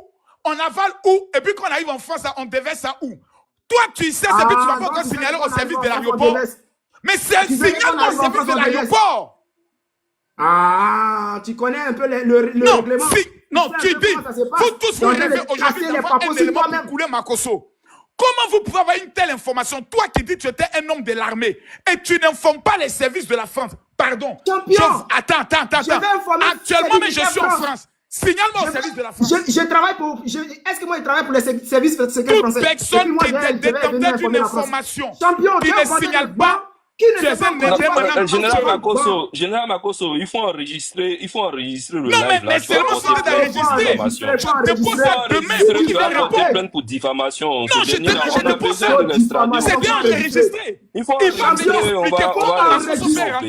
E: On avale où? Et puis quand on arrive en France, on déverse ça où? Toi, tu sais, c'est que tu vas pas encore signaler au service de l'aéroport. Mais c'est signale au service de l'aéroport.
B: Ah, tu connais un peu le règlement.
E: Non, tu dis, faut tous vous rêver aujourd'hui d'avoir un élément pour couler Makosso. Comment vous pouvez avoir une telle information? Toi qui dis que tu étais un homme de l'armée et tu n'informes pas les services de la France. Pardon. Attends. Actuellement, mais je suis en France. Signale-moi au service de la France.
B: Je travaille pour... Est-ce que moi, je travaille pour les services secrets français?
E: Toute personne qui est détenteur d'une information qui ne signale pas,
C: Général Makosso, il faut enregistrer le live.
E: Non, mais seulement si tu enregistré. Je te pose ça demain.
C: Tu vas porter plainte pour diffamation.
E: Non, je te pose ça. C'est bien enregistré.
C: Il faut enregistrer. On va
E: enregistrer en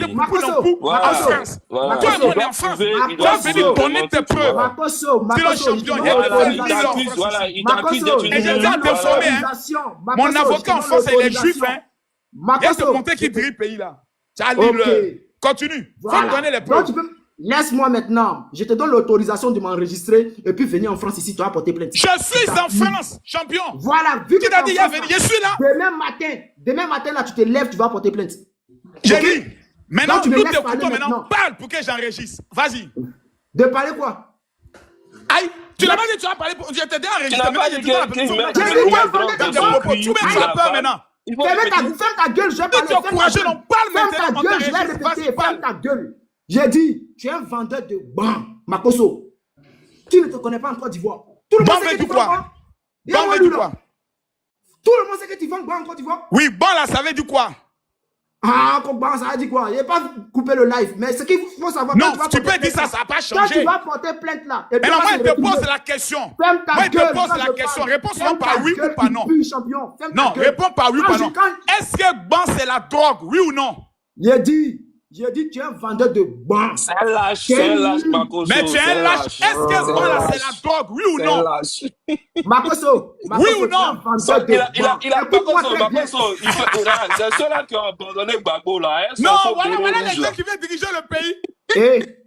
E: France. Toi, on est en France. Tu vas venir donner tes preuves. C'est le champion.
C: Il t'accuse d'être une...
E: Et je tiens à t'informer. Mon avocat en France, il est juif. Il y a te montrer qui dirige le pays là. Continue.
B: Voilà.
E: Faut me donner les preuves.
B: Laisse-moi maintenant. Je te donne l'autorisation de m'enregistrer et puis venir en France ici, tu vas porter plainte.
E: Je suis en France, champion.
B: Voilà. Vu que
E: tu as dit, je suis là.
B: Demain matin, là, tu te lèves, tu vas porter plainte.
E: J'ai dit. Maintenant, tout est pour toi. Maintenant, parle pour que j'enregistre. Vas-y.
B: De parler quoi?
E: Aïe. Tu n'as pas dit que tu vas parler pour... Je t'ai dit enregistré. Tu as peur maintenant.
B: Ferme ta gueule, je vais parler. Ferme ta gueule. J'ai dit, tu es un vendeur de bancs, Makosso. Tu ne te connais pas en Côte d'Ivoire. Tout le monde sait que tu vends bancs. Tout le monde sait que tu vends bancs en Côte d'Ivoire.
E: Oui, bon là, ça veut dire quoi?
B: Ah, bon, ça veut dire quoi? Il n'a pas coupé le live. Mais ce qu'il faut savoir...
E: Non, tu peux dire ça, ça n'a pas changé.
B: Quand tu vas porter plainte là...
E: Mais moi, je te pose la question.
B: Ferme ta gueule.
E: Moi, je te pose la question. Réponds-moi par oui ou par non. Non, réponds par oui ou par non. Est-ce que bon, c'est la drogue, oui ou non?
B: J'ai dit, tu es un vendeur de bancs.
C: C'est un lâche, Makosso.
E: Mais tu es un lâche. Est-ce que bon, là, c'est la drogue, oui ou non?
B: Makosso.
E: Oui ou non?
C: Makosso, c'est ceux-là qui ont abandonné Gbagbo, là.
E: Non, voilà les gens qui veulent diriger le pays.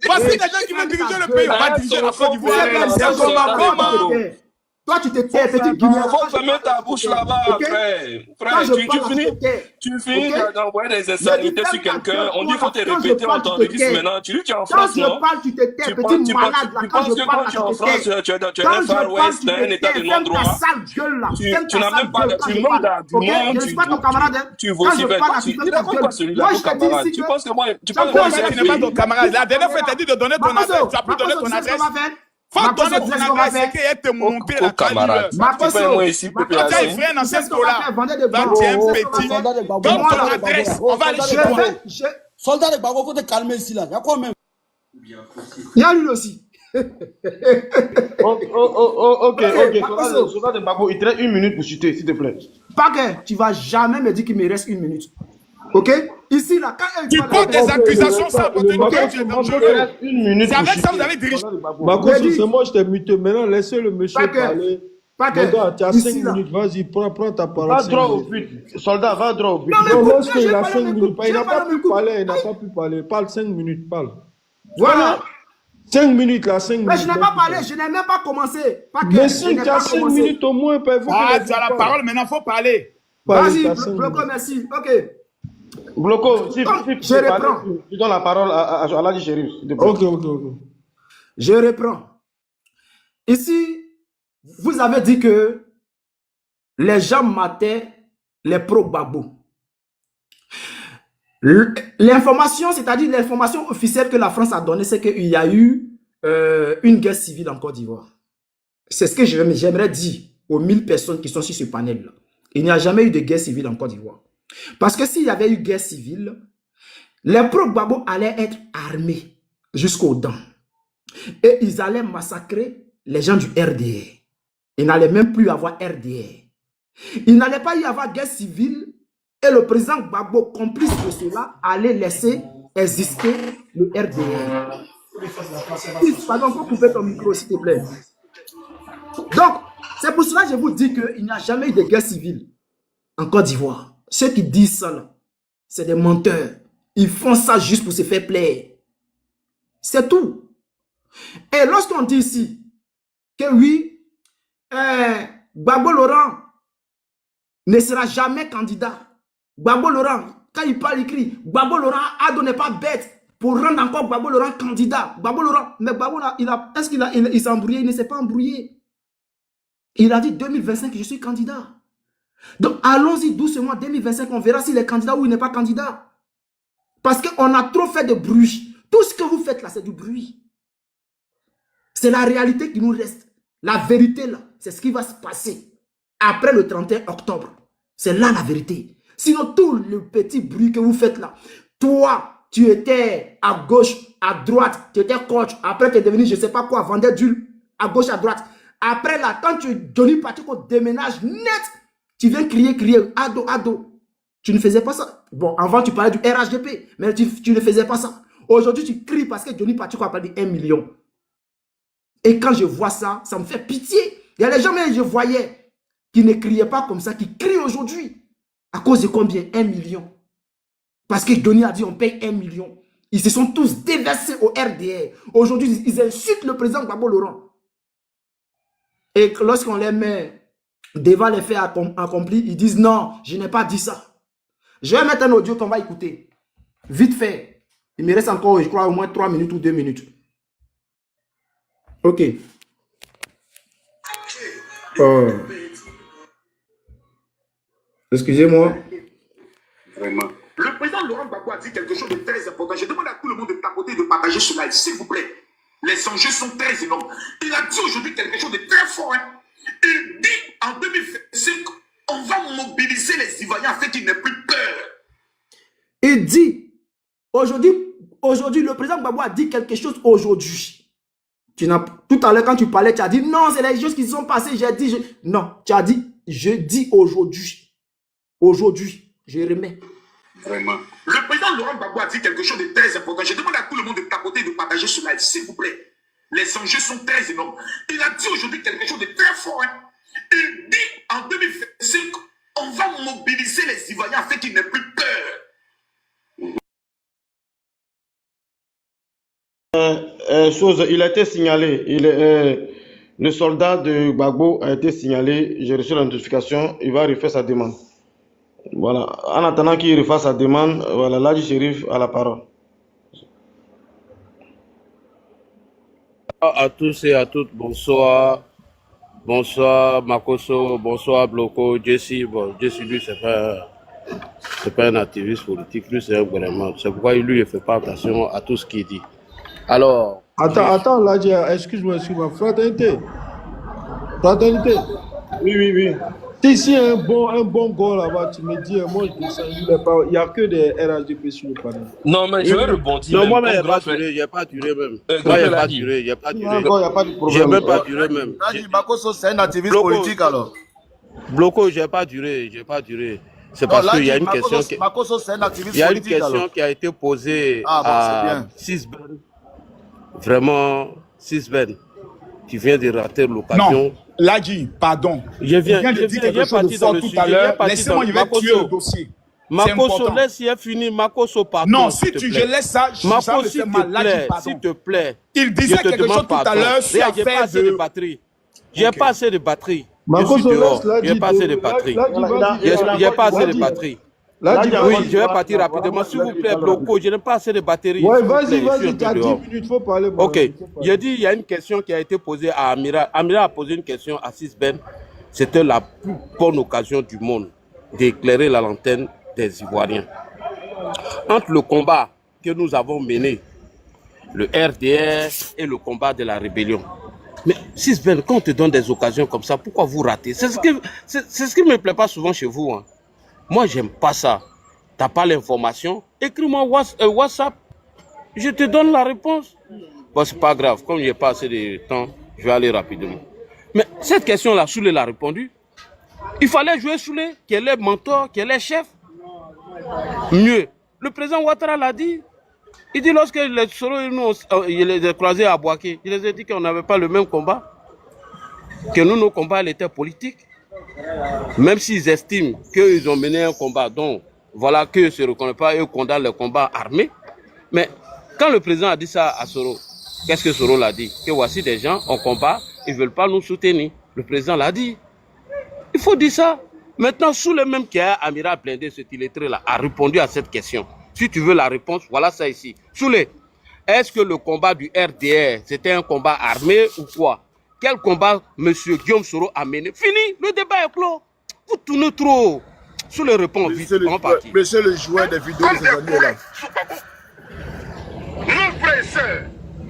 E: Voici des gens qui veulent diriger le pays. On va diriger la Côte d'Ivoire.
B: Toi, tu te tais, petit Guinéen.
C: Faut fermer ta bouche là-bas, frère. Tu finis d'envoyer des insanités sur quelqu'un. On dit qu'il faut te répéter, on t'enregistre maintenant. Tu dis que tu es en France, non?
B: Quand je parle, tu te tais, petit malade.
C: Tu penses que quand tu es en France, tu es un Far West, tu es un état de non-droit. Tu n'as même pas de... Tu montes du monde,
B: je suis pas ton camarade.
C: tu vocifères. Tu racontes pas celui-là, ton camarade. Tu penses que moi... Tu penses que moi,
E: tu n'es pas ton camarade. La dernière fois, tu as dit de donner ton adresse. Tu n'as plus donné ton adresse. Faut donner ton adresse et qu'elle te monter la
C: camarade.
B: Makosso,
C: ici,
E: tu es frère dans cette là. Tu es un petit. Donne ton adresse. On va aller chez toi.
A: Soldat de Gbagbo, faut te calmer ici là. Il y a quoi même?
B: Il y a lui aussi.
G: Ok. Soldat de Gbagbo, il te reste 1 minute pour chuter, s'il te plaît.
B: Pas que tu vas jamais me dire qu'il me reste 1 minute. Ok? Ici, là, quand
E: tu portes des accusations sans porter que tu es dangereux. C'est avec ça que vous avez dirigé.
I: Makosso, c'est moi, je t'ai muté. Maintenant, laissez le monsieur parler. Tu as 5 minutes, vas-y, prends ta parole.
G: Va droit au but. Soldat, va droit au but.
I: Non, lorsqu'il a 5 minutes, il n'a pas pu parler, Parle 5 minutes, parle.
B: Voilà.
I: 5 minutes, là, 5 minutes.
B: Mais je n'ai pas parlé, je n'ai même pas commencé.
I: Mais si tu as 5 minutes au moins,
E: tu as la parole, maintenant, il faut parler.
B: Vas-y, Bloco, merci. Ok.
G: Bloco, si
B: je reprends.
G: Tu donnes la parole à Aladi Chérif.
I: Ok.
B: Je reprends. Ici, vous avez dit que les gens mataient les pro-Gbagbo. L'information, c'est-à-dire l'information officielle que la France a donnée, c'est qu'il y a eu une guerre civile en Côte d'Ivoire. C'est ce que j'aimerais dire aux 1000 personnes qui sont sur ce panel-là. Il n'y a jamais eu de guerre civile en Côte d'Ivoire. Parce que s'il y avait eu guerre civile, les pro-Gbagbo allaient être armés jusqu'aux dents. Et ils allaient massacrer les gens du RDR. Il n'allait même plus avoir RDR. Il n'allait pas y avoir guerre civile et le président Gbagbo, complice de cela, allait laisser exister le RDR. Pardon, faut couper ton micro, s'il te plaît. Donc, c'est pour cela que je vous dis qu'il n'y a jamais eu de guerre civile en Côte d'Ivoire. Ceux qui disent ça, c'est des menteurs. Ils font ça juste pour se faire plaisir. C'est tout. Et lorsqu'on dit ici que oui, Gbagbo Laurent ne sera jamais candidat. Gbagbo Laurent, quand il parle, il crie, Gbagbo Laurent, Ado n'est pas bête pour rendre encore Gbagbo Laurent candidat. Gbagbo Laurent, mais Gbagbo, est-ce qu'il s'est embrouillé? Il ne s'est pas embrouillé. Il a dit 2025, je suis candidat. Donc allons-y doucement, 2025, on verra s'il est candidat ou il n'est pas candidat. Parce qu'on a trop fait de bruit. Tout ce que vous faites là, c'est du bruit. C'est la réalité qui nous reste. La vérité là, c'est ce qui va se passer après le 31 octobre. C'est là la vérité. Sinon, tout le petit bruit que vous faites là, toi, tu étais à gauche, à droite, tu étais coach, après tu es devenu je ne sais pas quoi, vendeur d'huile, à gauche, à droite. Après là, quand tu es Johnny Pacheco déménage net, tu viens crier, Ado, Ado. Tu ne faisais pas ça. Bon, avant tu parlais du RHDP, mais tu ne faisais pas ça. Aujourd'hui, tu cries parce que Johnny Pacheco a parlé de 1 million. Et quand je vois ça, ça me fait pitié. Il y a des gens, mais je voyais, qui ne criaient pas comme ça, qui crient aujourd'hui. À cause de combien? 1 million. Parce que Johnny a dit on paye 1 million. Ils se sont tous déversés au RDR. Aujourd'hui, ils insultent le président Gbagbo Laurent. Et lorsqu'on les met devant les faits accomplis, ils disent non, je n'ai pas dit ça. Je vais mettre un audio qu'on va écouter. Vite fait. Il me reste encore, je crois, au moins 3 minutes ou 2 minutes. Ok. Excusez-moi.
E: Vraiment. Le président Laurent Gbagbo a dit quelque chose de très important. Je demande à tout le monde de tapoter et de partager ce live, s'il vous plaît. Les enjeux sont très énormes. Il a dit aujourd'hui quelque chose de très fort. Hein. Il dit en 2025, on va mobiliser les Ivoiriens afin qu'ils n'aient plus peur.
B: Il dit, aujourd'hui, le président Gbagbo a dit quelque chose aujourd'hui. Tout à l'heure, quand tu parlais, tu as dit non, c'est les choses qui se sont passées. J'ai dit, non, tu as dit, je dis aujourd'hui. Aujourd'hui, je remets.
E: Vraiment. Le président Laurent Gbagbo a dit quelque chose de très important. Je demande à tout le monde de tapoter et de partager ce live, s'il vous plaît. Les enjeux sont très énormes. Il a dit aujourd'hui quelque chose de très fort. Hein. Il dit en 2025, on va mobiliser les Ivoiriens afin qu'ils n'aient plus peur.
G: Il a été signalé. Le soldat de Gbagbo a été signalé. J'ai reçu la notification. Il va refaire sa demande. Voilà. En attendant qu'il refasse sa demande, voilà, Ladji Chérif a la parole.
L: À tous et à toutes, bonsoir. Bonsoir Makoso, bonsoir Bloko, Jesse. Bon, Jesse, lui, c'est pas un activiste politique, lui, c'est un gouvernement. C'est pourquoi lui, il ne fait pas attention à tout ce qu'il dit. Alors.
I: Attends, Ladji, excuse-moi. Fraternité. Oui. Si un bon gars là-bas, tu me dis, moi je descends, il n'y a que des RHDP sur le panel.
C: Non, mais je vais rebondir.
L: Non, moi, il n'y a pas duré même. Moi, il n'y a pas duré. Il n'y a pas duré.
G: Il n'y a pas de problème.
L: Je n'ai même pas duré même.
F: Makoso, c'est un activiste politique alors.
L: Bloco, je n'ai pas duré. C'est parce qu'il y a une question.
F: Makoso, c'est un activiste
L: politique. Il y a une
F: question
L: question qui a été posée à Sisben. Vraiment, Sisben. Tu viens de rater l'occasion.
E: Non, Ladji, pardon.
L: Je viens
E: de dire quelque chose de fort tout à l'heure. Laissez-moi, je vais tuer le dossier.
L: Makoso, laisse-y finir. Makoso, pardon.
E: Non, si je laisse ça,
L: Makoso, s'il te plaît.
E: Il disait quelque chose tout à l'heure sur
L: j'ai pas assez de batterie. J'ai pas assez de batterie.
I: Makoso,
L: j'ai pas assez de batterie. J'ai pas assez de batterie. Oui, je vais partir rapidement. S'il vous plaît, Bloco, je n'ai pas assez de batterie.
I: Ouais, vas-y, tu as 10 minutes, il faut parler.
L: Ok, j'ai dit, il y a une question qui a été posée à Amira. Amira a posé une question à Sisben. c'était la plus bonne occasion du monde d'éclairer la lanterne des Ivoiriens. Entre le combat que nous avons mené, le RDR et le combat de la rébellion. Mais Sisben, quand on te donne des occasions comme ça, pourquoi vous ratez? C'est ce qui ne me plaît pas souvent chez vous. Hein. Moi, j'aime pas ça. Tu n'as pas l'information, écris-moi WhatsApp, je te donne la réponse. Bon, c'est pas grave, comme il n'y a pas assez de temps, je vais aller rapidement. Mais cette question-là, Soulé l'a répondu. Il fallait jouer Soulé, qui est le mentor, qui est le chef. Mieux, le président Ouattara l'a dit. Il dit lorsque les Soro, il les a croisés à Bouaké, il les a dit qu'on n'avait pas le même combat, que nous, nos combats étaient politiques. Même s'ils estiment qu'ils ont mené un combat dont, voilà, qu'eux ne se reconnaissent pas, eux condamnent le combat armé. Mais quand le président a dit ça à Soro, qu'est-ce que Soro l'a dit? Que voici des gens en combat, ils ne veulent pas nous soutenir. Le président l'a dit. Il faut dire ça. Maintenant, sous le même qui a Amiral Blindé, ce illettré-là, a répondu à cette question. Si tu veux la réponse, voilà ça ici. Soulé, est-ce que le combat du RDR, c'était un combat armé ou quoi? Quel combat M. Guillaume Soro a mené? Fini, le débat est clos. Vous tournez trop. Soulé répond vite, en partie.
F: Monsieur le joueur des vidéos de ces années-là.
M: Nos frères et sœurs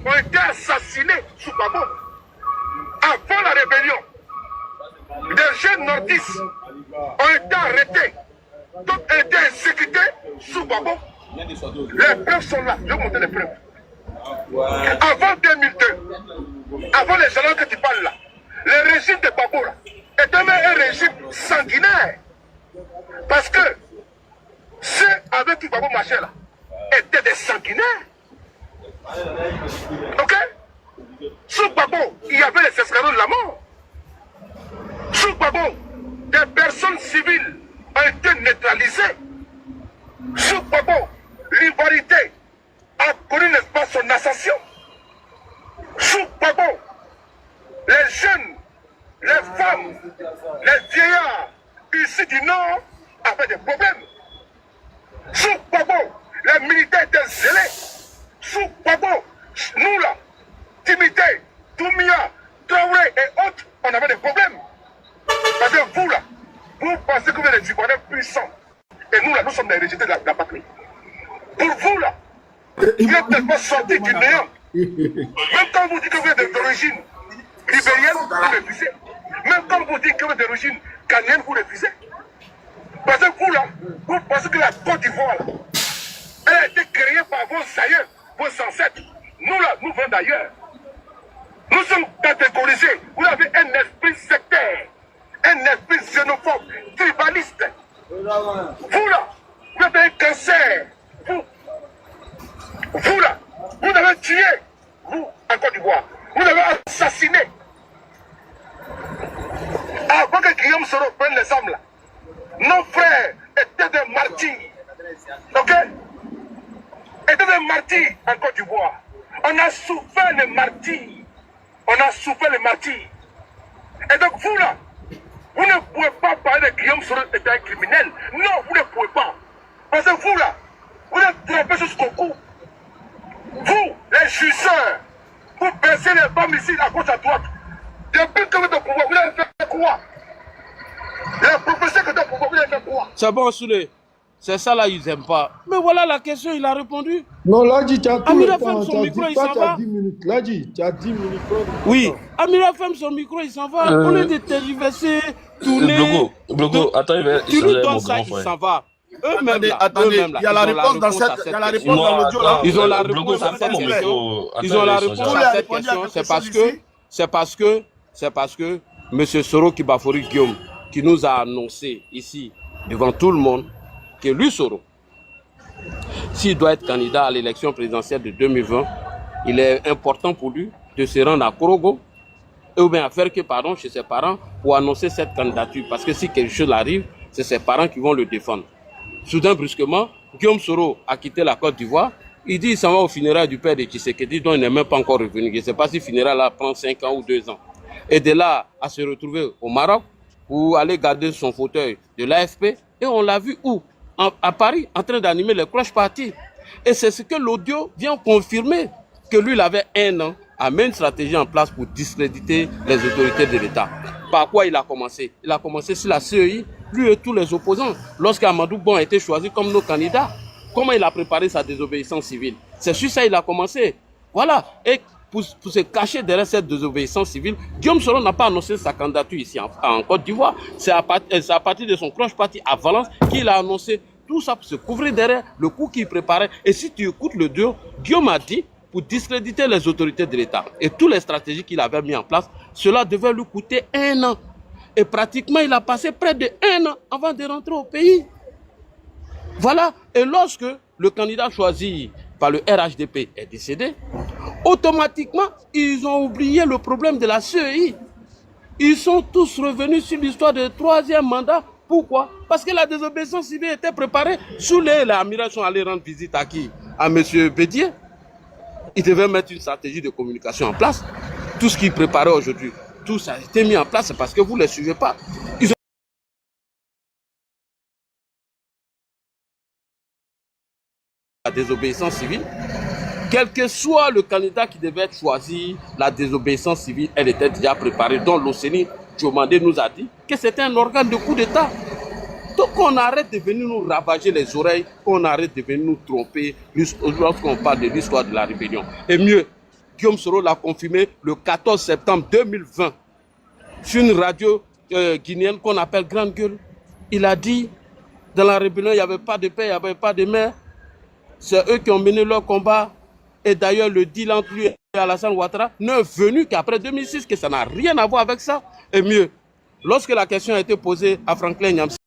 M: ont été assassinés sous Babo. Avant la rébellion, des jeunes nordistes ont été arrêtés. D'autres ont été exécutés sous Babo. Les preuves sont là. Je vais montrer les preuves. Avant 2002, avant les jalons que tu parles là, le régime de Babo là, était même un régime sanguinaire. Parce que ceux avec qui Babo marchait là étaient des sanguinaires. Ok? Sous Babo, il y avait les escargots de la mort. Sous Babo, des personnes civiles ont été neutralisées. Sous Babo, l'ivoirité a connu, n'est-ce pas, son assassin. Sous Babo, les jeunes, les femmes, les vieillards ici du Nord avaient des problèmes. Sous Babo, les militaires étaient zélés. Sous Babo, nous là, Timité, Doumia, Traoré et autres, on avait des problèmes. Parce que vous là, vous pensez que vous êtes des Ivoiriens puissants. Et nous là, nous sommes des rejetés de la patrie. Pour vous là, vous êtes tellement sortis du néant. Même quand vous dites que vous êtes d'origine libérienne, vous refusez. Même quand vous dites que vous êtes d'origine ghanéenne, vous refusez. Parce que vous là, vous pensez que la Côte d'Ivoire, elle a été créée par vos aïeux, vos ancêtres. Nous là, nous venons d'ailleurs. Nous sommes catégorisés. Vous avez un esprit sectaire, un esprit xénophobe, tribaliste. Vous là, vous avez un cancer. Vous là, vous avez tué, vous, en Côte d'Ivoire. Vous avez assassiné. Avant que Guillaume Soro prenne les armes là, nos frères étaient des martyrs. Ok? Étaient des martyrs en Côte d'Ivoire. On a souffert les martyrs. On a souffert les martyrs. Et donc vous là, vous ne pouvez pas parler de Guillaume Soro étant un criminel. Non, vous ne pouvez pas. Parce que vous là, vous êtes trempés jusqu'au cou. Vous, les jusseurs, vous baissez les femmes ici à gauche à droite. Depuis que vous êtes au pouvoir, vous avez fait quoi? Les professeurs que vous êtes au pouvoir, vous avez fait quoi?
L: C'est bon, Soulé. C'est ça là, ils n'aiment pas. Mais voilà la question, il a répondu.
I: Non, Ladji, tu as tout
L: Amira
I: le temps.
L: ferme son micro, il s'en
I: Tu as
L: va.
I: 10 minutes. Ladji, tu as 10 minutes.
L: Oui, Amira ferme son micro, il s'en va. Au lieu de tergiverser, tourner.
C: Bloco, attends,
L: tu lui donnes
C: mon
L: ça,
C: grand
L: il
C: frère.
L: s'en va. Eux-mêmes là,
F: Attendez,
L: eux-mêmes là,
F: il y a la
L: ils ont
F: réponse dans cette, il y a la réponse dans l'audio là.
L: Ils ont la
C: Bloco,
L: réponse à
C: ferme
L: cette
C: mon
L: question.
C: micro.
L: Ils ont la
C: Attends,
L: réponse
C: ils
L: à
C: sont
L: cette
F: répondu à
L: question.
F: quelque
L: C'est parce que M. Soro Kibafori Guillaume, qui nous a annoncé ici, devant tout le monde, que lui, Soro, s'il doit être candidat à l'élection présidentielle de 2020, il est important pour lui de se rendre à Korogo, ou bien à faire que pardon chez ses parents pour annoncer cette candidature. Parce que si quelque chose arrive, c'est ses parents qui vont le défendre. Soudain, brusquement, Guillaume Soro a quitté la Côte d'Ivoire. Il dit qu'il s'en va au funérailles du père de Tshisekedi, dont il n'est même pas encore revenu. Je ne sais pas si le funérailles là prend 5 ans ou 2 ans. Et de là à se retrouver au Maroc pour aller garder son fauteuil de l'AFP. Et on l'a vu où? À Paris, en train d'animer les cloches parties. Et c'est ce que l'audio vient confirmer, que lui, il avait 1 an à mettre une stratégie en place pour discréditer les autorités de l'État. Par quoi il a commencé? Il a commencé sur la CEI, lui et tous les opposants. Lorsqu'Amadou Bon a été choisi comme nos candidats, comment il a préparé sa désobéissance civile? C'est sur ça qu'il a commencé. Voilà. Et pour se cacher derrière cette désobéissance civile, Guillaume Soro n'a pas annoncé sa candidature ici en Côte d'Ivoire. C'est à partir de son croche parti à Valence qu'il a annoncé tout ça pour se couvrir derrière le coup qu'il préparait. Et si tu écoutes le duo, Guillaume a dit, pour discréditer les autorités de l'État et toutes les stratégies qu'il avait mis en place, cela devait lui coûter 1 an. Et pratiquement, il a passé près de 1 an avant de rentrer au pays. Voilà. Et lorsque le candidat choisi par le RHDP est décédé, automatiquement, ils ont oublié le problème de la CEI. Ils sont tous revenus sur l'histoire du 3e mandat. Pourquoi? Parce que la désobéissance civile était préparée. Sous les amiraux sont allés rendre visite à qui? À M. Bédier. Ils devaient mettre une stratégie de communication en place. Tout ce qu'ils préparaient aujourd'hui, tout ça a été mis en place, c'est parce que vous ne les suivez pas. Ils ont la désobéissance civile. Quel que soit le candidat qui devait être choisi, la désobéissance civile, elle était déjà préparée. Donc l'OCENI, Diomandé nous a dit que c'était un organe de coup d'État. Donc qu'on arrête de venir nous ravager les oreilles, qu'on arrête de venir nous tromper lorsqu'on parle de l'histoire de la rébellion. Et mieux, Guillaume Soro l'a confirmé le 14 septembre 2020 sur une radio guinéenne qu'on appelle Grande Gueule. Il a dit, dans la rébellion, il n'y avait pas de paix, il n'y avait pas de mer. C'est eux qui ont mené leur combat. Et d'ailleurs, le deal entre lui et Alassane Ouattara n'est venu qu'après 2006, que ça n'a rien à voir avec ça. Et mieux, lorsque la question a été posée à Franklin Nyamsi,